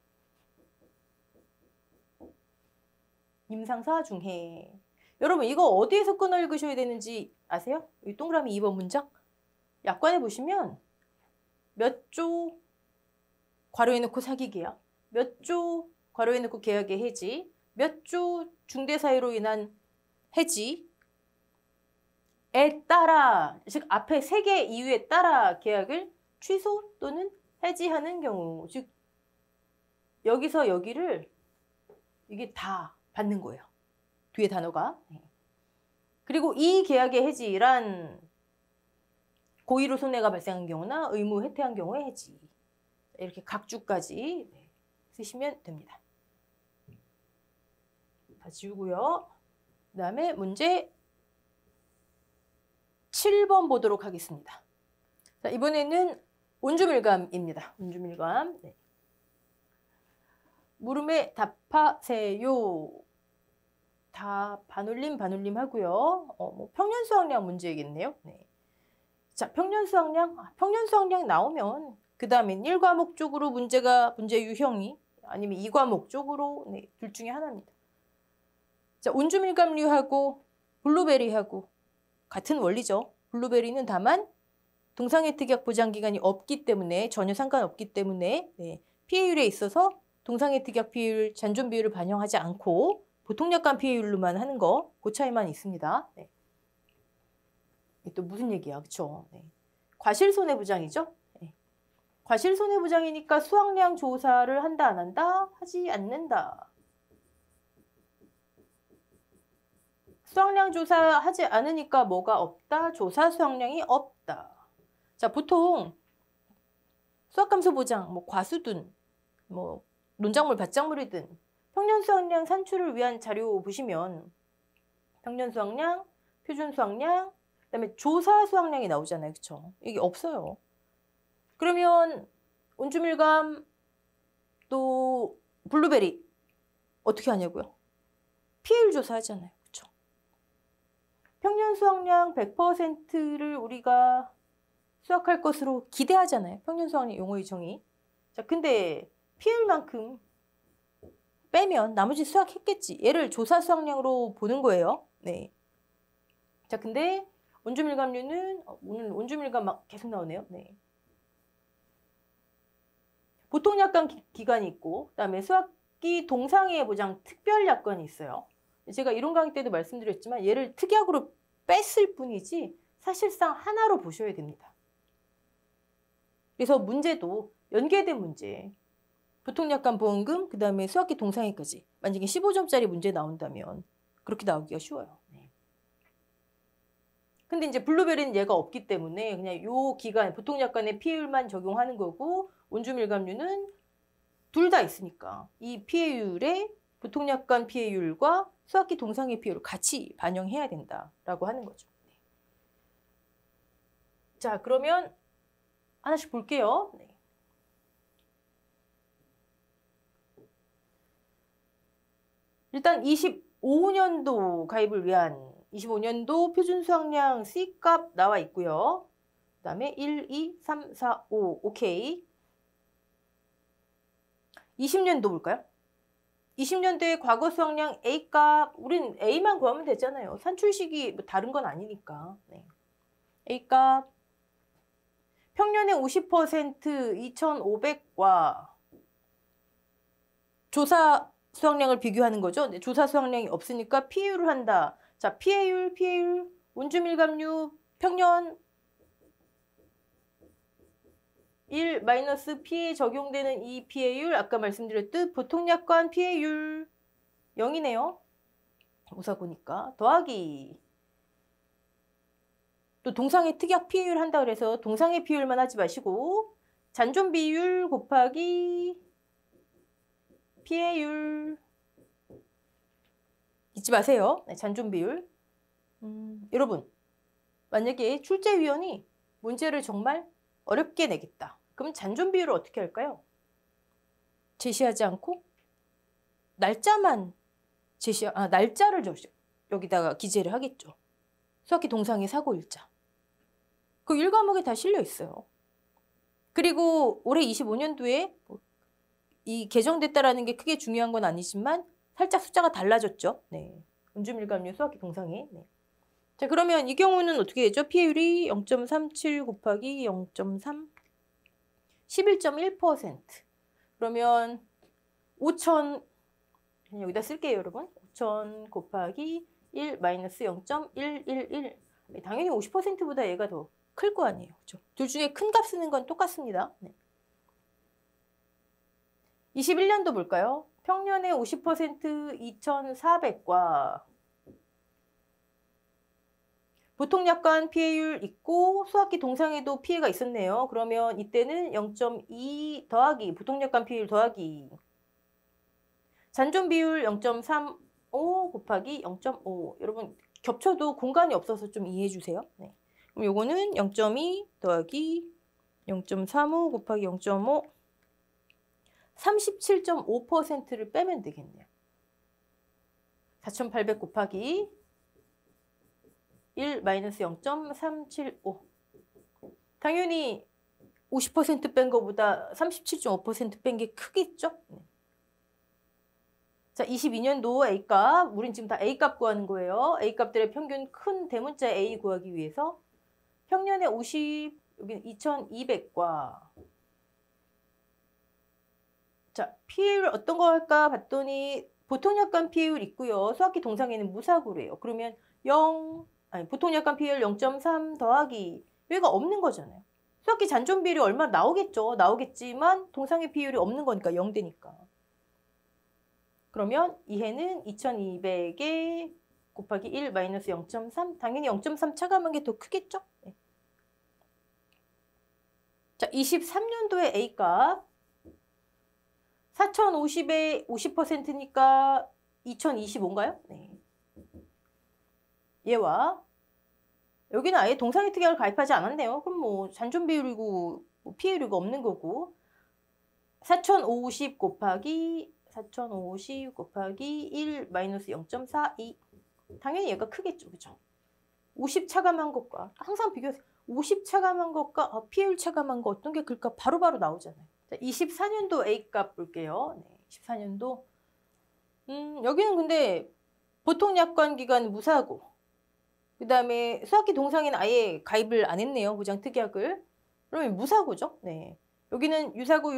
임상사 중해. 여러분 이거 어디에서 끊어 읽으셔야 되는지 아세요? 이 동그라미 2번 문장. 약관에 보시면 몇 조 괄호에 넣고 사기 계약, 몇 조 괄호에 넣고 계약의 해지, 몇 조 중대 사유로 인한 해지에 따라, 즉 앞에 3개 이유에 따라 계약을 취소 또는 해지하는 경우, 즉 여기서 여기를 이게 다 받는 거예요. 뒤에 단어가. 그리고 이 계약의 해지란 고의로 손해가 발생한 경우나 의무 해태한 경우에 해지. 이렇게 각주까지 쓰시면 됩니다. 다 지우고요. 그 다음에 문제 7번 보도록 하겠습니다. 자, 이번에는 온주밀감입니다. 온주밀감. 네. 물음에 답하세요. 다 반올림 하고요. 뭐 평년수확량 문제이겠네요. 네. 자, 평년수확량 나오면 그 다음엔 1과목 쪽으로 문제 유형이 아니면 2과목 쪽으로 둘 중에 하나입니다. 자, 온주밀감류하고 블루베리하고 같은 원리죠. 블루베리는 다만 동상혜택약 보장기간이 없기 때문에 전혀 상관없기 때문에 피해율에 있어서 동상혜택약 피해율, 잔존 비율을 반영하지 않고 보통약관 피해율로만 하는 거, 그 차이만 있습니다. 네. 또 무슨 얘기야, 그쵸? 네. 과실손해보장이죠. 네. 과실손해보장이니까 수확량 조사를 한다, 안 한다? 하지 않는다. 수확량 조사하지 않으니까 뭐가 없다? 조사 수확량이 없다. 자, 보통 수확감소 보장, 뭐 과수든, 뭐 논작물, 밭작물이든 평년 수확량 산출을 위한 자료 보시면 평년 수확량, 표준 수확량, 그다음에 조사 수확량이 나오잖아요, 그렇죠? 이게 없어요. 그러면 온주밀감 또 블루베리 어떻게 하냐고요? 피해율 조사하잖아요, 그렇죠? 평년 수확량 100%를 우리가 수확할 것으로 기대하잖아요. 평년 수확량 용어의 정의. 자, 근데 피해율만큼 빼면 나머지 수확했겠지. 얘를 조사 수확량으로 보는 거예요. 네. 자, 근데 온주밀감류는 오늘 온주밀감 막 계속 나오네요. 네. 보통약관 기간이 있고, 그다음에 수확기 동상해 보장 특별약관이 있어요. 제가 이론 강의 때도 말씀드렸지만 얘를 특약으로 뺐을 뿐이지 사실상 하나로 보셔야 됩니다. 그래서 문제도 연계된 문제, 보통약관 보험금, 그 다음에 수확기 동상해까지 만약에 15점짜리 문제 나온다면 그렇게 나오기가 쉬워요. 네. 근데 이제 블루베리는 얘가 없기 때문에 그냥 요 기간, 보통약관의 피해율만 적용하는 거고 온주밀감류는 둘 다 있으니까 이 피해율에 보통약관 피해율과 수확기 동상해 피해율을 같이 반영해야 된다라고 하는 거죠. 네. 자, 그러면 하나씩 볼게요. 네. 일단 25년도 가입을 위한 25년도 표준 수확량 C값 나와 있고요. 그 다음에 1, 2, 3, 4, 5 오케이. 20년도 볼까요? 20년도에 과거 수확량 A값, 우린 A만 구하면 되잖아요. 산출 시기 뭐 다른 건 아니니까. 네. A값 평년의 50% 2,500과 조사 수확량을 비교하는 거죠. 네, 조사 수확량이 없으니까 피해율을 한다. 자, 피해율, 온주밀감류 평년 1 마이너스 피해 적용되는 이 피해율, 아까 말씀드렸듯 보통약관 피해율 0이네요. 우사 보니까 더하기 또 동상의 특약 피해율 한다 그래서 동상의 피해율만 하지 마시고 잔존 비율 곱하기 피해율 잊지 마세요. 네, 잔존 비율. 여러분, 만약에 출제위원이 문제를 정말 어렵게 내겠다. 그럼 잔존 비율을 어떻게 할까요? 제시하지 않고 날짜만 날짜를 여기다가 기재를 하겠죠. 수학기 동상의 사고일자. 그 1과목에 다 실려 있어요. 그리고 올해 25년도에 이 개정됐다라는 게 크게 중요한 건 아니지만 살짝 숫자가 달라졌죠. 네. 온주밀감류 수학기 동상에. 네. 자, 그러면 이 경우는 어떻게 되죠? 피해율이 0.37 곱하기 0.3 11.1%. 그러면 5,000 여기다 쓸게요, 여러분. 5,000 곱하기 1 마이너스 0.111. 당연히 50%보다 얘가 더 클 거 아니에요. 그렇죠? 둘 중에 큰 값 쓰는 건 똑같습니다. 네. 21년도 볼까요? 평년의 50% 2,400과 보통약관 피해율 있고 수학기 동상에도 피해가 있었네요. 그러면 이때는 0.2 더하기 보통약관 피해율 더하기 잔존 비율 0.35 곱하기 0.5. 여러분 겹쳐도 공간이 없어서 좀 이해해 주세요. 네. 그럼 요거는 0.2 더하기 0.35 곱하기 0.5 37.5%를 빼면 되겠네요. 4,800 곱하기 1 마이너스 0.375. 당연히 50% 뺀 거보다 37.5% 뺀 게 크겠죠? 네. 자, 22년도 A값. 우린 지금 다 A값 구하는 거예요. A값들의 평균 큰 대문자 A 구하기 위해서 평년에 50, 여기는 2200과 자, 피해율 어떤 거 할까 봤더니 보통약관 피해율 있고요. 수학기 동상에는 무사고래요. 그러면 0, 아니 보통약관 피해율 0.3 더하기 여기가 없는 거잖아요. 수학기 잔존 비율이 얼마 나오겠죠. 나오겠지만 동상의 피해율이 없는 거니까 0 되니까. 그러면 이해는 2200에 곱하기 1 마이너스 0.3 당연히 0.3 차감한 게 더 크겠죠. 네. 자, 23년도의 A값 4050에 50%니까 2025인가요? 네. 얘와 여기는 아예 동상의 특약을 가입하지 않았네요. 그럼 뭐 잔존 비율이고 뭐 피해율이고 없는 거고 4050 곱하기 4050 곱하기 1 마이너스 0.42 당연히 얘가 크겠죠. 그죠? 50 차감한 것과 항상 비교해서 50 차감한 것과 피해율 차감한 거 어떤 게 클까 바로바로 나오잖아요. 자, 24년도 A값 볼게요. 네, 24년도 여기는 근데 보통약관 기간 무사고 그 다음에 수학기 동상에는 아예 가입을 안 했네요. 보장특약을. 그러면 무사고죠. 네. 여기는 유사고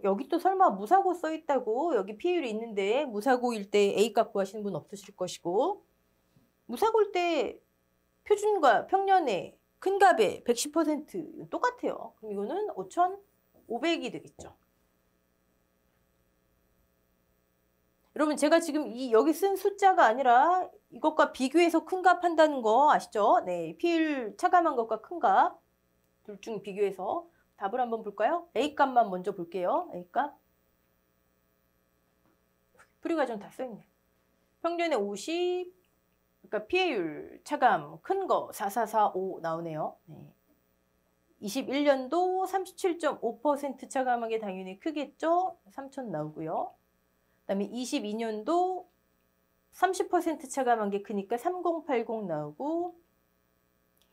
여기 또 설마 무사고 써있다고 여기 피해율이 있는데 무사고일 때 A값 구하시는 분 없으실 것이고 무사고일 때 표준과 평년에 큰 값에 110% 똑같아요. 그럼 이거는 5,500이 되겠죠. 여러분 제가 지금 여기 쓴 숫자가 아니라 이것과 비교해서 큰 값 한다는 거 아시죠? 네, 피해율 차감한 것과 큰 값 둘 중 비교해서 답을 한번 볼까요? A값만 먼저 볼게요. A값. 풀이과정 다 써있네. 평균에 50, 그러니까 피해율 차감 큰 거 4445 나오네요. 네. 21년도 37.5% 차감하게 당연히 크겠죠? 3000 나오고요. 그 다음에 22년도 30% 차감한 게 크니까 3080 나오고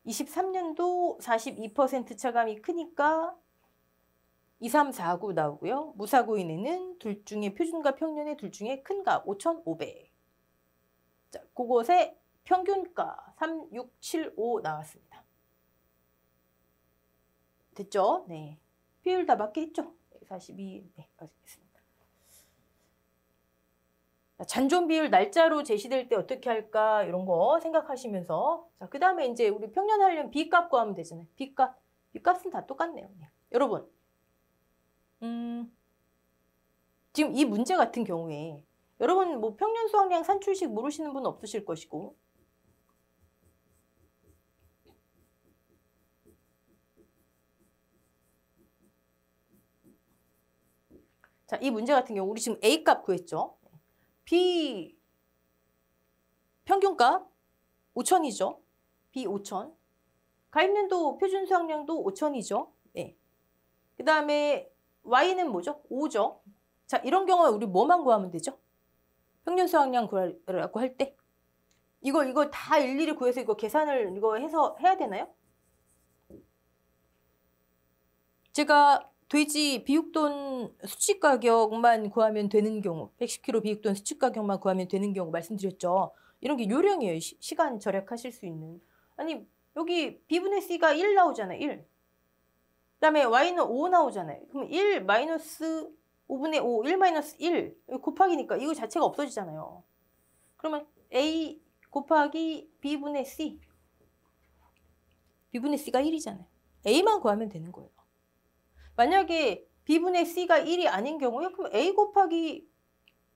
23년도 42% 차감이 크니까 2349 나오고요. 무사고인에는 둘 중에 표준과 평년의 둘 중에 큰 값 5,500. 자, 그곳에 평균가 3675 나왔습니다. 됐죠? 네. 피해율 다 맞겠죠? 42. 네, 맞겠습니다. 잔존 비율 날짜로 제시될 때 어떻게 할까 이런 거 생각하시면서 자, 그 다음에 이제 우리 평년 하려면 B값 구하면 되잖아요. B값은 다 똑같네요. 네. 여러분 지금 이 문제 같은 경우에 여러분 뭐 평년 수학량 산출식 모르시는 분 없으실 것이고 자, 이 문제 같은 경우 우리 지금 A값 구했죠. B 평균값 5,000이죠. B 5,000. 가입년도 표준 수학량도 5,000이죠. 네. 그 다음에 Y는 뭐죠? 5죠. 자, 이런 경우에 우리 뭐만 구하면 되죠? 평균 수학량 구하라고 할 때. 이거 다 일일이 구해서 이거 계산을 이거 해서 해야 되나요? 제가 돼지 비육돈 수치 가격만 구하면 되는 경우 110kg 비육돈 수치 가격만 구하면 되는 경우 말씀드렸죠. 이런 게 요령이에요. 시간 절약하실 수 있는. 아니 여기 B분의 C가 1 나오잖아요. 1. 그 다음에 Y는 5 나오잖아요. 그럼 1 마이너스 5분의 5, 1 마이너스 1 곱하기니까 이거 자체가 없어지잖아요. 그러면 A 곱하기 B분의 C. B분의 C가 1이잖아요. A만 구하면 되는 거예요. 만약에 B분의 C가 1이 아닌 경우에 그럼 A 곱하기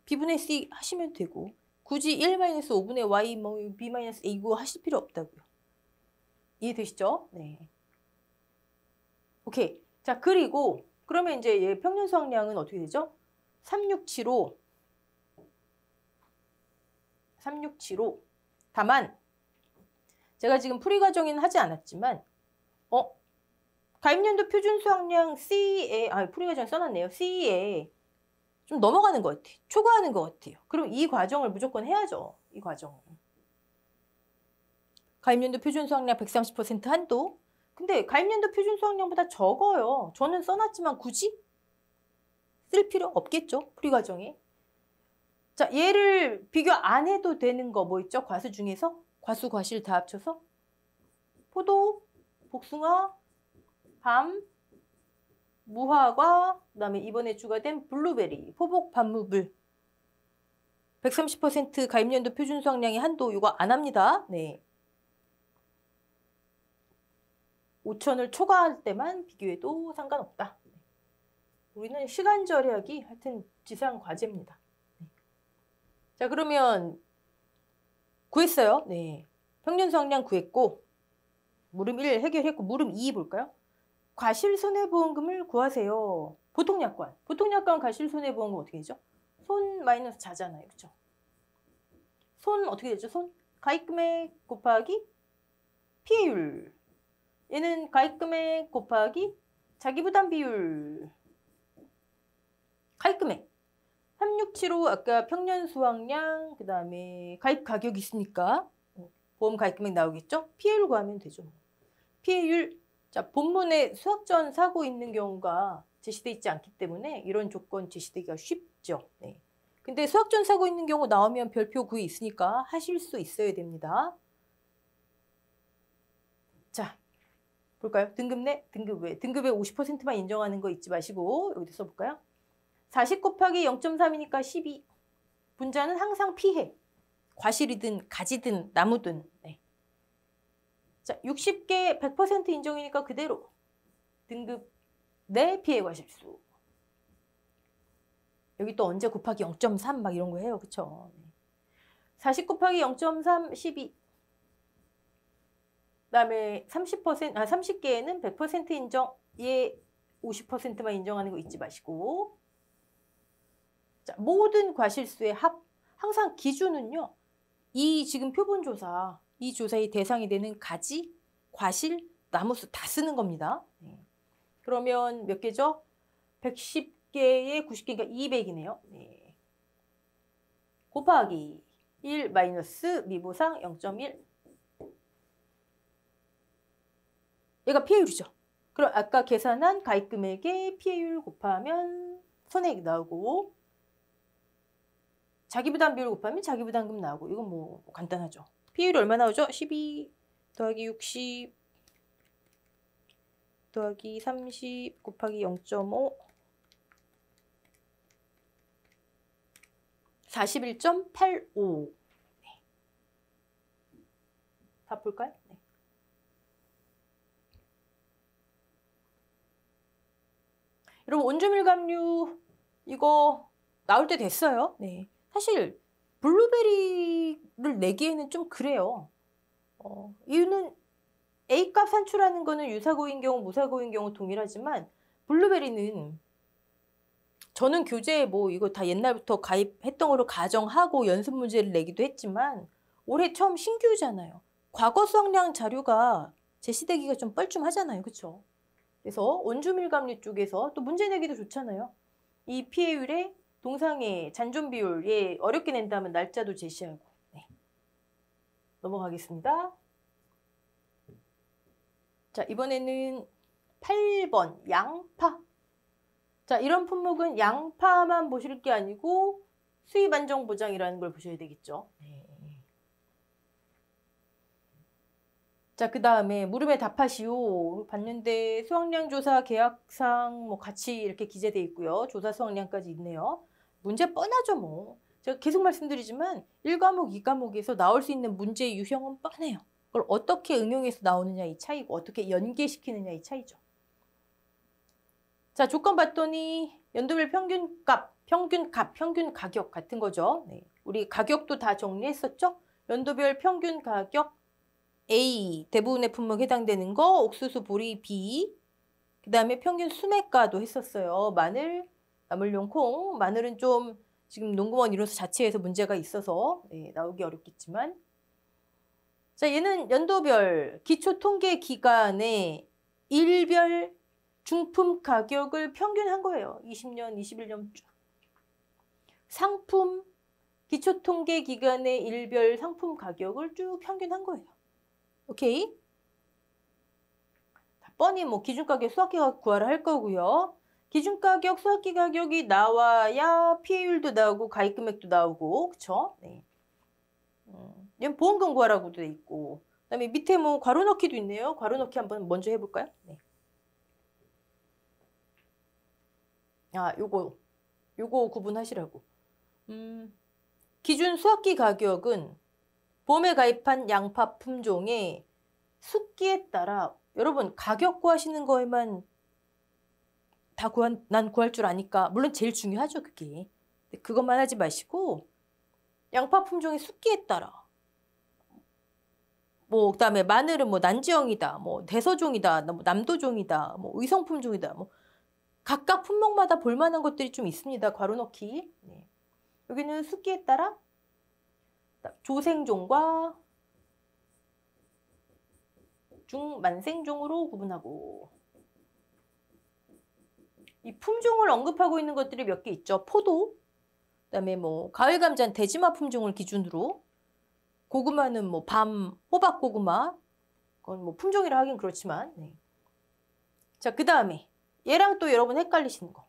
B분의 C 하시면 되고 굳이 1-5분의 Y, B-A 이거 하실 필요 없다고요. 이해되시죠? 네. 오케이. 자, 그리고 그러면 이제 얘 평균 수확량은 어떻게 되죠? 3675. 3675. 다만 제가 지금 풀이 과정에는 하지 않았지만 가입연도 표준 수확량 C에 풀이 과정 써놨네요. C에 좀 넘어가는 것 같아요. 초과하는 것 같아요. 그럼 이 과정을 무조건 해야죠. 이 과정을. 가입연도 표준 수확량 130% 한도. 근데 가입연도 표준 수확량보다 적어요. 저는 써놨지만 굳이 쓸 필요 없겠죠. 풀이 과정에. 자, 얘를 비교 안 해도 되는 거 뭐 있죠? 과수 중에서? 과수, 과실 다 합쳐서? 포도, 복숭아, 밤, 무화과, 그다음에 이번에 추가된 블루베리, 포복, 밤무불. 130% 가입연도 표준 수확량의 한도 이거 안 합니다. 네. 5천을 초과할 때만 비교해도 상관없다. 우리는 시간 절약이 하여튼 지상 과제입니다. 네. 자, 그러면 구했어요. 네. 평균 수확량 구했고 물음 1 해결했고 물음 2 볼까요? 과실 손해보험금을 구하세요. 보통약관. 보통약관 과실 손해보험금 어떻게 되죠? 손 마이너스 자잖아요. 그렇죠? 손 어떻게 되죠? 손 가입금액 곱하기 피해율. 얘는 가입금액 곱하기 자기부담 비율. 가입금액 3675 아까 평년 수확량 그 다음에 가입 가격이 있으니까 보험 가입금액 나오겠죠? 피해율 구하면 되죠. 피해율. 자, 본문에 수확전 사고 있는 경우가 제시되어 있지 않기 때문에 이런 조건 제시되기가 쉽죠. 네. 근데 수확전 사고 있는 경우 나오면 별표 9에 있으니까 하실 수 있어야 됩니다. 자, 볼까요? 등급 내, 등급 외. 등급의 50%만 인정하는 거 잊지 마시고 여기도 써볼까요? 40 곱하기 0.3이니까 12. 분자는 항상 피해. 과실이든 가지든 나무든. 네. 자, 60개 100% 인정이니까 그대로. 등급 내 피해 과실수. 여기 또 언제 곱하기 0.3 막 이런 거 해요. 그쵸? 40 곱하기 0.3 12. 그다음에 30개에는 100% 인정. 얘 50%만 인정하는 거 잊지 마시고. 자, 모든 과실수의 합. 항상 기준은요. 이 지금 표본조사, 이 조사의 대상이 되는 가지, 과실, 나무수 다 쓰는 겁니다. 그러면 몇 개죠? 110개에 90개니까 200이네요. 네. 곱하기 1 마이너스 미보상 0.1. 얘가 피해율이죠. 그럼 아까 계산한 가입금액의 피해율 곱하면 손해액 나오고 자기부담 비율 곱하면 자기부담금 나오고 이건 뭐 간단하죠. 피해율이 얼마 나오죠? 12 더하기 60 더하기 30 곱하기 0.5 41.85. 네. 다 볼까요? 네. 여러분 온주밀감류 이거 나올 때 됐어요. 네. 사실 블루베리를 내기에는 좀 그래요. 이유는 A값 산출하는 거는 유사고인 경우 무사고인 경우 동일하지만 블루베리는 저는 교재에 뭐 이거 다 옛날부터 가입했던 거로 가정하고 연습 문제를 내기도 했지만 올해 처음 신규잖아요. 과거 수확량 자료가 제시되기가 좀 뻘쭘하잖아요. 그렇죠? 그래서 원주밀감류 쪽에서 또 문제 내기도 좋잖아요. 이 피해율의 동상의 잔존 비율, 예, 어렵게 낸다면 날짜도 제시하고. 네. 넘어가겠습니다. 자, 이번에는 8번 양파. 자, 이런 품목은 양파만 보실 게 아니고 수입 안정 보장이라는 걸 보셔야 되겠죠. 네. 자, 그 다음에 물음에 답하시오. 봤는데 수확량 조사 계약상 뭐 같이 이렇게 기재되어 있고요. 조사 수확량까지 있네요. 문제 뻔하죠 뭐. 제가 계속 말씀드리지만 1과목, 2과목에서 나올 수 있는 문제의 유형은 뻔해요. 그걸 어떻게 응용해서 나오느냐 이 차이고 어떻게 연계시키느냐 이 차이죠. 자, 조건 봤더니 연도별 평균값, 평균 가격 같은 거죠. 네. 우리 가격도 다 정리했었죠? 연도별 평균 가격 A 대부분의 품목에 해당되는 거, 옥수수, 보리 B. 그 다음에 평균 수매가도 했었어요. 마늘, 나물용 콩. 마늘은 좀 지금 농구원 이로서 자체에서 문제가 있어서 나오기 어렵겠지만. 자, 얘는 연도별 기초통계 기간에 일별 중품 가격을 평균한 거예요. 20년, 21년 쭉. 상품 기초통계 기간의 일별 상품 가격을 쭉 평균한 거예요. 오케이? 뻔히 뭐 기준가격, 수확기가격 구하라 할 거고요. 기준가격, 수확기 가격이 나와야 피해율도 나오고 가입금액도 나오고, 그쵸? 네. 얘는 보험금 구하라고도 돼 있고, 그다음에 밑에 뭐 괄호 넣기도 있네요. 괄호 넣기 한번 먼저 해볼까요? 네. 아, 요거 구분하시라고. 기준 수확기 가격은 봄에 가입한 양파 품종의 숙기에 따라 여러분 가격 구하시는 거에만 다 난 구할 줄 아니까 물론 제일 중요하죠 그게. 그것만 하지 마시고 양파 품종의 숙기에 따라 뭐 그다음에 마늘은 뭐 난지형이다, 뭐 대서종이다, 뭐 남도종이다, 뭐 의성품종이다, 뭐 각각 품목마다 볼만한 것들이 좀 있습니다. 괄호 넣기. 네. 여기는 숙기에 따라 조생종과 중만생종으로 구분하고, 이 품종을 언급하고 있는 것들이 몇 개 있죠. 포도, 그다음에 뭐 가을 감자는 대지마 품종을 기준으로, 고구마는 뭐 호박 고구마, 그건 뭐 품종이라 하긴 그렇지만. 네. 자, 그다음에 얘랑 또 여러분 헷갈리시는 거.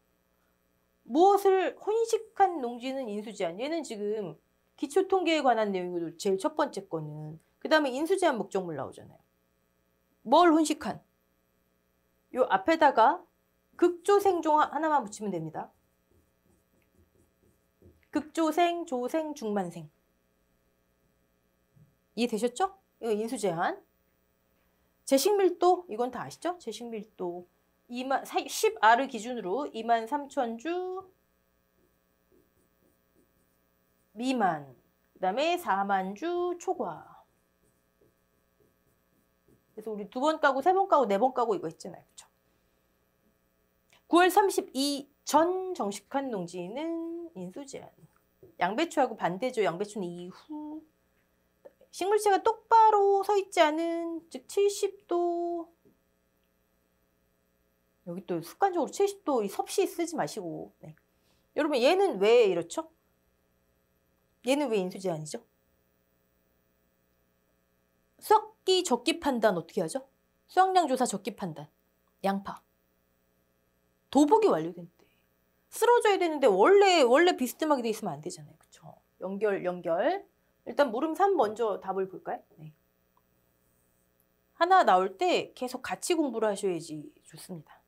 무엇을 혼식한 농지는 인수제한. 얘는 지금 기초통계에 관한 내용이고 제일 첫 번째 거는. 그다음에 인수제한 목적물 나오잖아요. 뭘 혼식한? 요 앞에다가 극조생종 하나만 붙이면 됩니다. 극조생, 조생, 중만생. 이해되셨죠? 이거 인수제한. 제식밀도, 이건 다 아시죠? 제식밀도 10R을 기준으로 23,000주 미만, 그 다음에 40,000주 초과. 그래서 우리 2번 까고 3번 까고 4번 까고 이거 했잖아요. 그쵸? 9월 32 전 정식한 농지는 인수제한. 양배추하고 반대죠. 양배추는 이후. 식물체가 똑바로 서 있지 않은, 즉 70도, 여기 또 습관적으로 70도 이 섭씨 쓰지 마시고. 네. 여러분 얘는 왜 이렇죠? 얘는 왜 인수제한이죠? 수확기 적기 판단 어떻게 하죠? 수확량 조사 적기 판단. 양파. 도복이 완료된 때. 쓰러져야 되는데 원래 비스듬하게 돼 있으면 안 되잖아요. 그쵸? 연결. 일단 물음 3 먼저 답을 볼까요? 네. 하나 나올 때 계속 같이 공부를 하셔야지 좋습니다.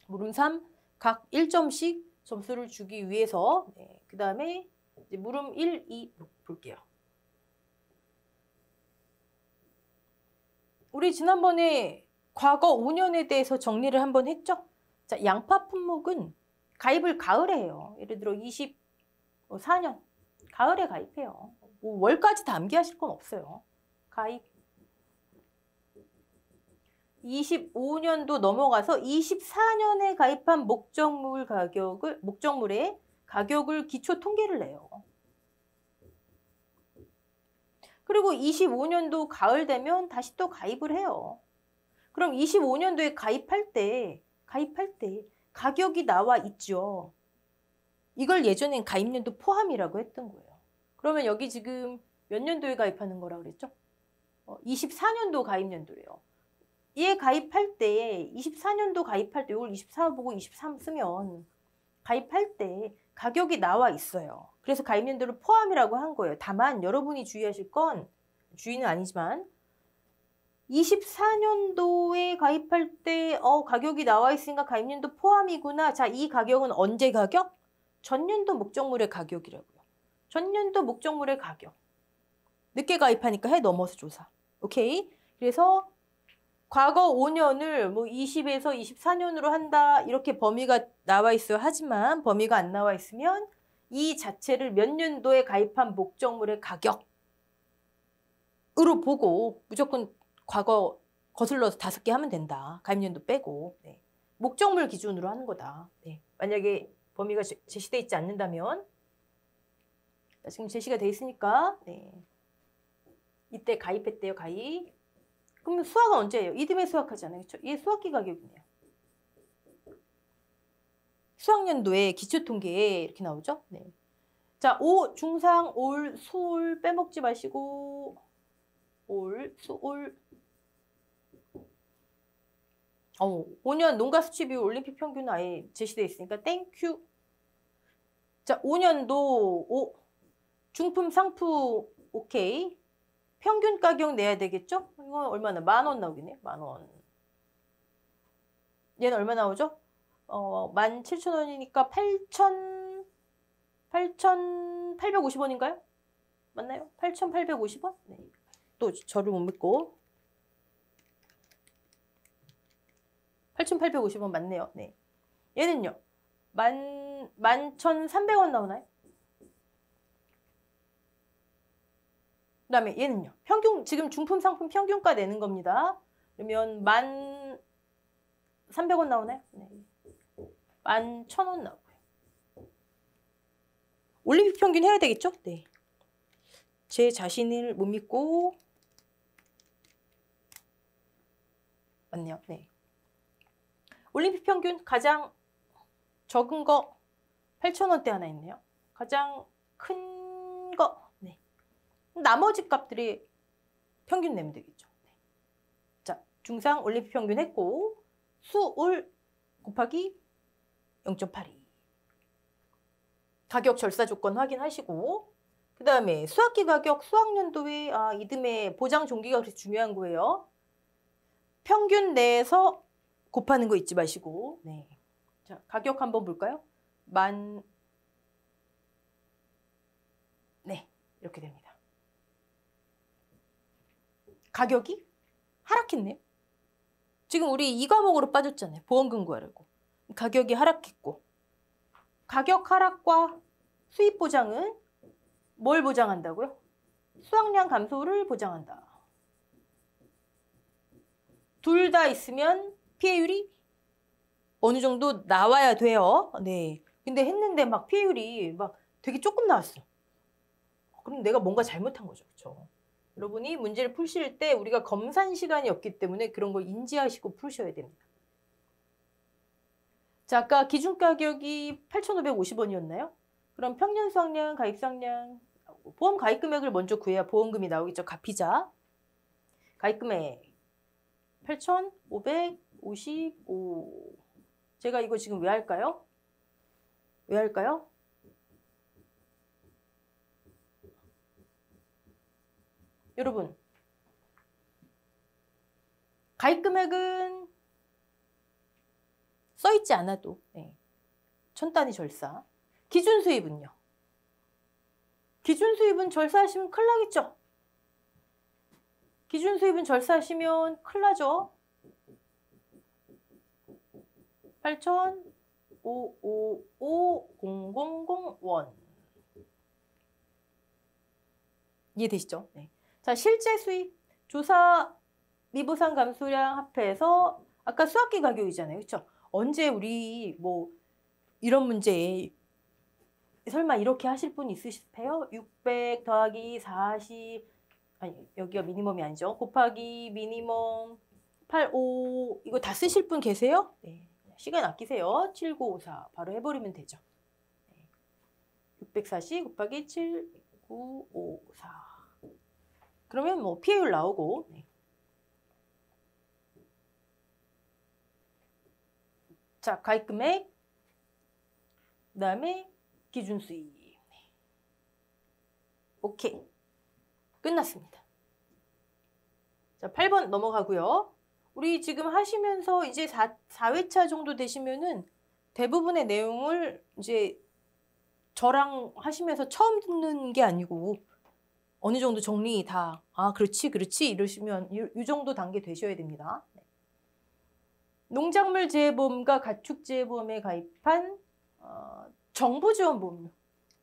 물음 3 각 1점씩 점수를 주기 위해서. 네. 그 다음에 물음 1, 2 볼게요. 우리 지난번에 과거 5년에 대해서 정리를 한번 했죠? 자, 양파 품목은 가입을 가을에 해요. 예를 들어 24년 가을에 가입해요. 뭐 월까지 다 암기하실 건 없어요. 가입 25년도 넘어가서 24년에 가입한 목적물의 가격을 기초 통계를 내요. 그리고 25년도 가을 되면 다시 또 가입을 해요. 그럼 25년도에 가입할 때 가격이 나와 있죠. 이걸 예전엔 가입년도 포함이라고 했던 거예요. 그러면 여기 지금 몇 년도에 가입하는 거라 그랬죠? 24년도 가입년도래요. 얘 가입할 때 24년도 가입할 때 이걸 24 보고 23 쓰면 가입할 때 가격이 나와 있어요. 그래서 가입년도를 포함이라고 한 거예요. 다만 여러분이 주의하실 건, 주의는 아니지만 24년도에 가입할 때 가격이 나와 있으니까 가입년도 포함이구나. 자, 이 가격은 언제 가격? 전년도 목적물의 가격이라고요. 전년도 목적물의 가격. 늦게 가입하니까 해 넘어서 조사. 오케이? 그래서 과거 5년을 뭐 20에서 24년으로 한다. 이렇게 범위가 나와 있어요. 하지만 범위가 안 나와 있으면 이 자체를 몇 년도에 가입한 목적물의 가격. 보고 무조건 과거 거슬러서 5개 하면 된다. 가입년도 빼고. 네. 목적물 기준으로 하는 거다. 네. 만약에 범위가 제시되어 있지 않는다면 지금 제시가 돼 있으니까 네. 이때 가입했대요. 가입. 그러면 수학은 언제예요? 이듬해 수학하잖아요. 그렇죠? 이게 수학기 가격이네요. 수학년도에 기초통계에 이렇게 나오죠. 네. 자, 중상, 올, 수올 빼먹지 마시고 올, 수올 5년 농가 수치 비율 올림픽 평균 아예 제시되어 있으니까 땡큐. 자, 5년도 중품 상품 오케이. 평균 가격 내야 되겠죠? 이거 얼마나? 10,000원 나오겠네. 10,000원. 얘는 얼마 나오죠? 17,000원이니까 8,850원인가요? 맞나요? 8,850원? 네. 또 저를 못 믿고 8,850원 맞네요. 네. 얘는요. 11,300원 나오나요? 그 다음에 얘는요. 평균, 지금 중품 상품 평균가 내는 겁니다. 그러면 11,300원 나오나요? 네. 11,000원 나오고요. 올림픽 평균 해야 되겠죠? 네. 제 자신을 못 믿고 맞네요. 네. 올림픽 평균 가장 적은 거 8,000원대 하나 있네요. 가장 큰 거 네. 나머지 값들이 평균 내면 되겠죠. 네. 자, 중상 올림픽 평균 했고 수올 곱하기 0.82 가격 절사 조건 확인하시고 그 다음에 수학기 가격 수학년도에 이듬해 보장 종기가 그렇게 중요한 거예요. 평균 내에서 곱하는 거 잊지 마시고 네. 자, 가격 한번 볼까요? 네, 이렇게 됩니다. 가격이 하락했네요. 지금 우리 이 과목으로 빠졌잖아요. 보험금 구하려고. 가격이 하락했고 가격 하락과 수입 보장은 뭘 보장한다고요? 수확량 감소를 보장한다. 둘 다 있으면 피해율이 어느 정도 나와야 돼요. 네. 근데 했는데 막 피해율이 막 되게 조금 나왔어. 그럼 내가 뭔가 잘못한 거죠. 그렇죠? 여러분이 문제를 푸실 때 우리가 검산 시간이 없기 때문에 그런 걸 인지하시고 푸셔야 됩니다. 자, 아까 기준 가격이 8,550원이었나요? 그럼 평년 수확량, 가입 수확량, 보험 가입 금액을 먼저 구해야 보험금이 나오겠죠. 가피자. 가입 금액 8,555. 제가 이거 지금 왜 할까요? 왜 할까요? 여러분, 가입 금액은 써있지 않아도 네. 천 단위 절사. 기준 수입은요? 기준 수입은 절사하시면 큰일 나겠죠? 기준 수입은 절사하시면 큰일 나죠? 8,555,000원. 이해되시죠? 네. 자, 실제 수입, 조사 미보상 감소량 합해서 아까 수학기 가격이잖아요. 그렇죠? 언제 우리 뭐 이런 문제 설마 이렇게 하실 분 있으세요? 600 더하기 40 아니 여기가 미니멈이 아니죠. 곱하기 미니멈 85 이거 다 쓰실 분 계세요? 네. 시간 아끼세요. 7954 바로 해버리면 되죠. 네. 640 곱하기 7954 그러면 뭐 피해율 나오고 네. 자, 가입 금액 그 다음에 기준 수입 네. 오케이 끝났습니다. 자, 8번 넘어가고요. 우리 지금 하시면서 이제 4회차 정도 되시면은 대부분의 내용을 이제 저랑 하시면서 처음 듣는 게 아니고 어느 정도 정리 다 그렇지 이러시면 이 정도 단계 되셔야 됩니다. 네. 농작물 재해보험과 가축재해보험에 가입한 정부지원보험료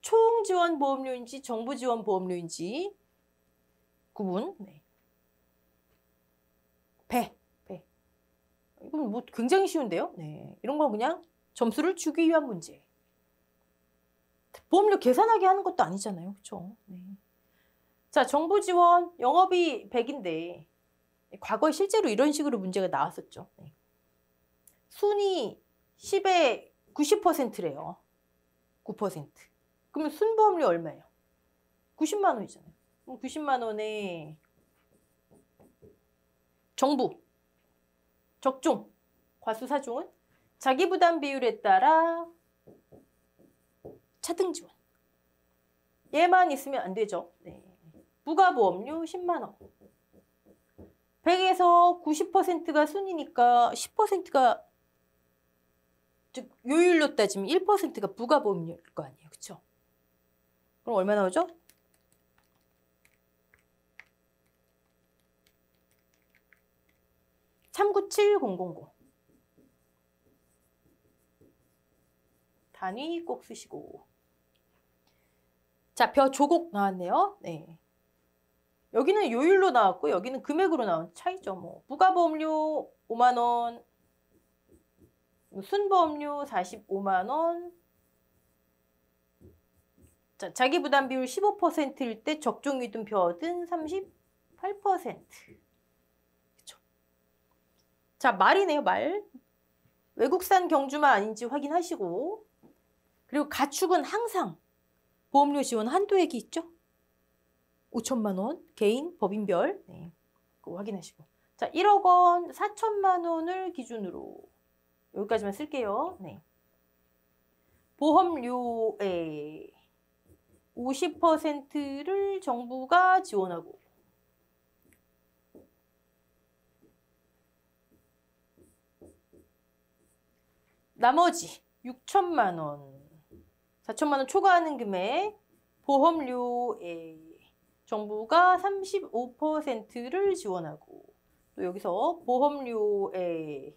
총지원보험료인지 정부지원보험료인지 구분 네. 배. 이건 뭐 굉장히 쉬운데요. 네. 이런 거 그냥 점수를 주기 위한 문제. 보험료 계산하게 하는 것도 아니잖아요. 그렇죠? 네. 자, 정부 지원 영업이 100인데 과거에 실제로 이런 식으로 문제가 나왔었죠. 네. 순이 10에 90%래요. 9%. 그러면 순보험료 얼마예요? 90만 원이잖아요. 그럼 90만 원에 정부 적종 과수사중은 자기부담 비율에 따라 차등 지원. 얘만 있으면 안 되죠. 네. 부가보험료 10만 원. 100에서 90%가 순이니까 10%가 즉 요율로 따지면 1%가 부가보험료일 거 아니에요. 그렇죠? 그럼 얼마 나오죠? 397000. 단위 꼭 쓰시고. 자, 벼 조곡 나왔네요. 네. 여기는 요율로 나왔고 여기는 금액으로 나온 차이죠. 뭐 부가보험료 5만 원, 순보험료 45만 원. 자, 자기부담 비율 15%일 때 적종이든 벼든 38%. 그렇죠. 자, 말이네요, 말. 외국산 경주만 아닌지 확인하시고, 그리고 가축은 항상 보험료 지원 한도액이 있죠. 5천만 원, 개인, 법인별. 네, 그거 확인하시고. 자, 1억 원, 4천만 원을 기준으로 여기까지만 쓸게요. 네. 보험료의 50%를 정부가 지원하고 나머지 6천만 원, 4천만 원 초과하는 금액 보험료에 정부가 35%를 지원하고 또 여기서 보험료의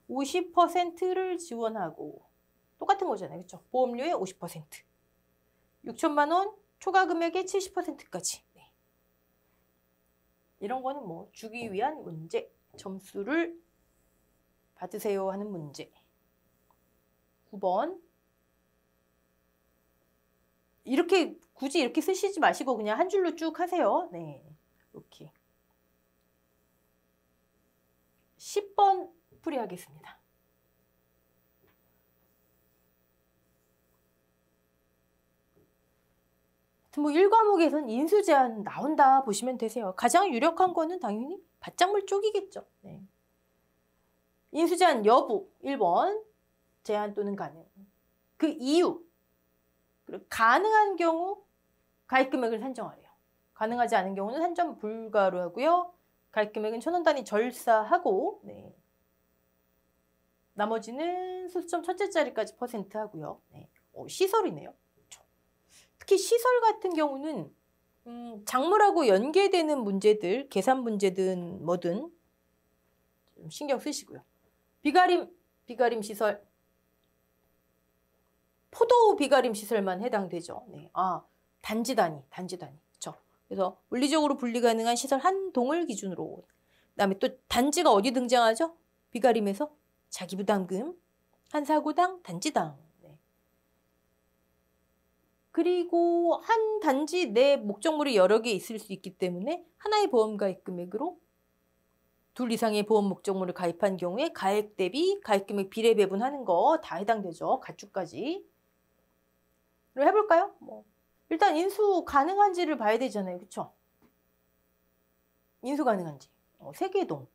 50%를 지원하고 똑같은 거잖아요. 그렇죠? 보험료의 50%. 6천만 원 초과 금액의 70%까지. 네. 이런 거는 뭐 주기 위한 문제, 점수를 받으세요 하는 문제. 9번. 이렇게 굳이 이렇게 쓰시지 마시고 그냥 한 줄로 쭉 하세요. 네. 이렇게. 10번 풀이하겠습니다. 뭐 1과목에서는 인수 제한 나온다 보시면 되세요. 가장 유력한 거는 당연히 밭작물 쪽이겠죠. 네. 인수 제한 여부 1번 제한 또는 가능. 그 이유 그리고 가능한 경우 가입 금액을 산정하래요. 가능하지 않은 경우는 산정 불가로 하고요. 가입 금액은 1,000원 단위 절사하고 네. 나머지는 소수점 첫째 자리까지 퍼센트 하고요. 네. 시설이네요. 특히 시설 같은 경우는 작물하고 연계되는 문제들, 계산 문제든 뭐든 좀 신경 쓰시고요. 비가림 시설, 포도 비가림 시설만 해당되죠. 네. 아, 단지 단위. 그렇죠. 그래서 물리적으로 분리 가능한 시설 한 동을 기준으로. 그다음에 또 단지가 어디 등장하죠? 비가림에서 자기부담금 한 사고당 단지당. 네. 그리고 한 단지 내 목적물이 여러 개 있을 수 있기 때문에 하나의 보험 가입 금액으로 둘 이상의 보험 목적물을 가입한 경우에 가액 대비 가입 금액 비례 배분하는 거 다 해당되죠. 가축까지. 해볼까요? 뭐 일단 인수 가능한지를 봐야 되잖아요. 그렇죠? 인수 가능한지. 세계동.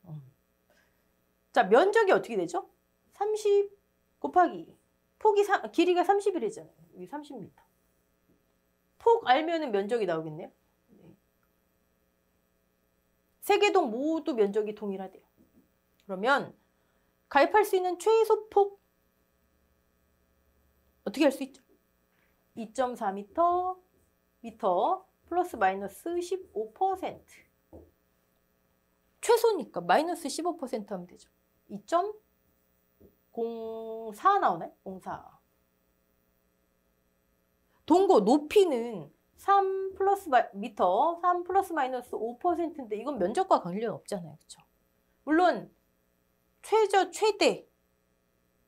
자, 면적이 어떻게 되죠? 30 곱하기 폭이 길이가 30이래잖아요. 여기 30m. 폭 알면은 면적이 나오겠네요. 네. 세계동 모두 면적이 동일하대요. 그러면 가입할 수 있는 최소 폭 어떻게 할 수 있죠? 2.4m 플러스 마이너스 15%. 최소니까 마이너스 15% 하면 되죠. 2.04 나오나요? 04. 동고 높이는 3 플러스 마이너스 5%인데 이건 면적과 관련 없잖아요. 그렇죠? 물론 최대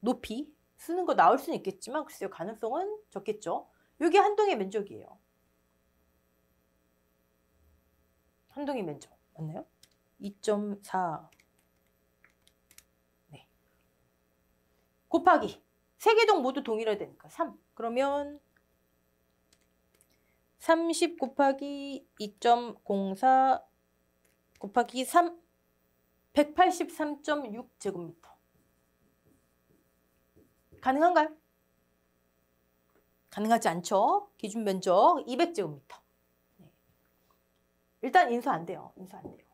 높이 쓰는 거 나올 수는 있겠지만 글쎄요, 가능성은 적겠죠. 이게 한동의 면적이에요. 한동의 면적 맞나요? 2.4 네. 곱하기 세 개 동 모두 동일해야 되니까 3. 그러면 30 곱하기 2.04 곱하기 3 183.6제곱미터. 가능한가요? 가능하지 않죠. 기준 면적 200제곱미터. 네. 일단 인수 안 돼요. 인수 안 돼요.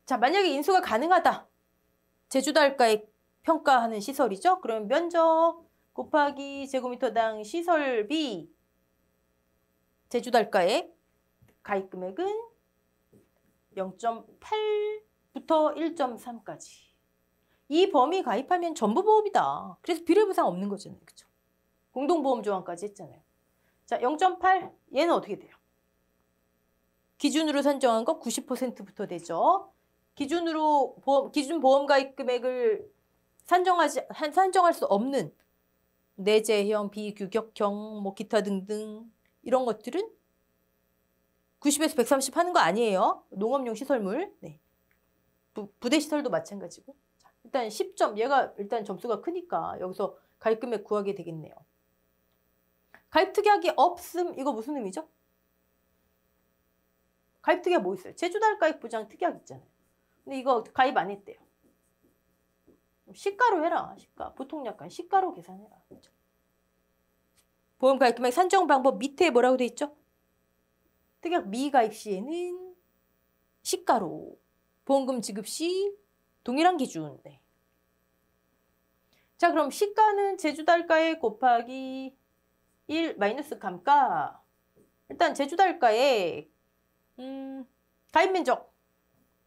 자, 만약에 인수가 가능하다. 제주도 할까에 평가하는 시설이죠. 그러면 면적 곱하기 제곱미터당 시설비 제주도 할까에 가입 금액은 0.8부터 1.3까지. 이 범위 가입하면 전부 보험이다. 그래서 비례부상 없는 거잖아요. 그쵸? 공동보험 조항까지 했잖아요. 자, 0.8 얘는 어떻게 돼요? 기준으로 산정한 거 90%부터 되죠. 기준 보험 가입 금액을 산정할 수 없는 내재형, 비규격형, 뭐 기타 등등 이런 것들은 90에서 130 하는 거 아니에요. 농업용 시설물. 네. 부대 시설도 마찬가지고. 자, 일단 10점. 얘가 일단 점수가 크니까 여기서 가입 금액 구하게 되겠네요. 가입 특약이 없음. 이거 무슨 의미죠? 가입 특약 뭐 있어요? 제주도 할가입 보장 특약 있잖아요. 근데 이거 가입 안 했대요. 시가로 해라. 시가. 보통 약간 시가로 계산해라. 그렇죠? 보험 가입 금액 산정 방법 밑에 뭐라고 돼 있죠? 특약 미가입 시에는 시가로, 보험금 지급 시 동일한 기준. 네. 자, 그럼 시가는 제주도 할가에 곱하기 1 마이너스 감가. 일단 제주도 할가에 가입 면적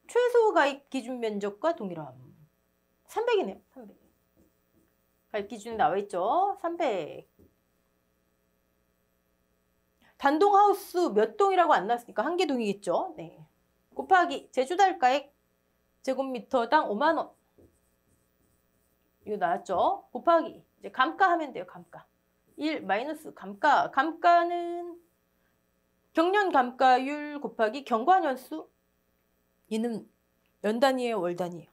최소 가입 기준 면적과 동일함. 300이네요. 300. 가입 기준에 나와 있죠. 300. 단동 하우스 몇 동이라고 안 나왔으니까 한 개 동이겠죠. 네. 곱하기 제주도 할가액 제곱미터당 5만 원. 이거 나왔죠. 곱하기 이제 감가하면 돼요. 감가. 1 마이너스 감가. 감가는 경년 감가율 곱하기 경과년수. 얘는 연 단위예요, 월 단위예요?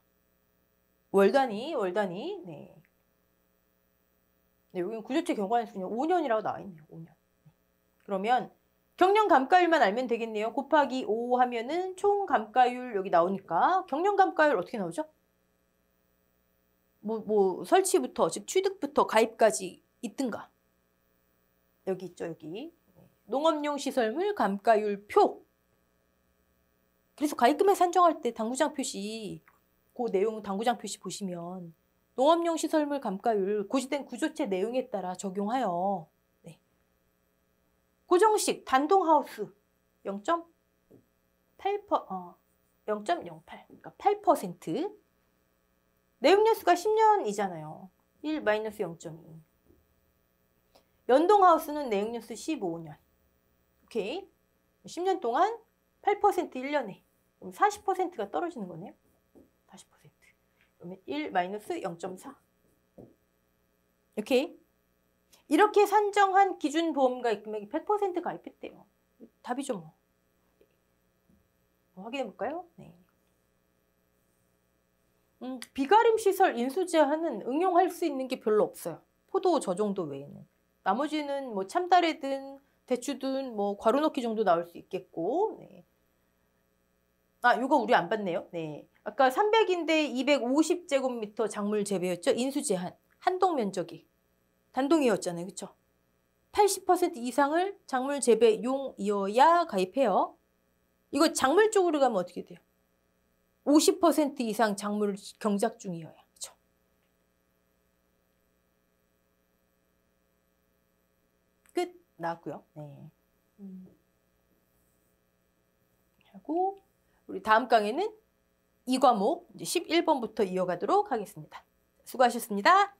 월 단위. 네. 네, 여기는 구조체 경과년수는 5년이라고 나와 있네요. 5년. 그러면 경년 감가율만 알면 되겠네요. 곱하기 5 하면은 총 감가율 여기 나오니까 경년 감가율 어떻게 나오죠? 뭐 설치부터 즉 취득부터 가입까지 있든가. 여기 있죠, 여기. 농업용 시설물 감가율 표. 그래서 가입금액 산정할 때 당구장 표시, 그 내용 당구장 표시 보시면 농업용 시설물 감가율 고지된 구조체 내용에 따라 적용하여 네. 고정식 단동하우스 0.08, 그러니까 8%. 내용연수가 10년이잖아요. 1 마이너스 0.2. 연동하우스는 내용연수 15년. 오케이. 10년 동안 8% 1년에. 그럼 40%가 떨어지는 거네요. 40%. 그러면 1 마이너스 0.4. 오케이. 이렇게 산정한 기준 보험 가입 금액이 100% 가입했대요. 답이죠 뭐. 확인해 볼까요? 네. 비가림 시설 인수 제한은 응용할 수 있는 게 별로 없어요. 포도 저 정도 외에는. 나머지는 뭐 참다래든 대추든 뭐 괄호 넣기 정도 나올 수 있겠고. 네. 아, 이거 우리 안 봤네요. 네. 아까 300인데 250제곱미터 작물 재배였죠. 인수 제한. 한동 면적이. 단동이었잖아요. 그쵸? 80% 이상을 작물 재배용이어야 가입해요. 이거 작물 쪽으로 가면 어떻게 돼요? 50% 이상 작물을 경작 중이어야. 그쵸? 끝. 나왔고요. 네. 하고 우리 다음 강의는 이 과목 이제 11번부터 이어가도록 하겠습니다. 수고하셨습니다.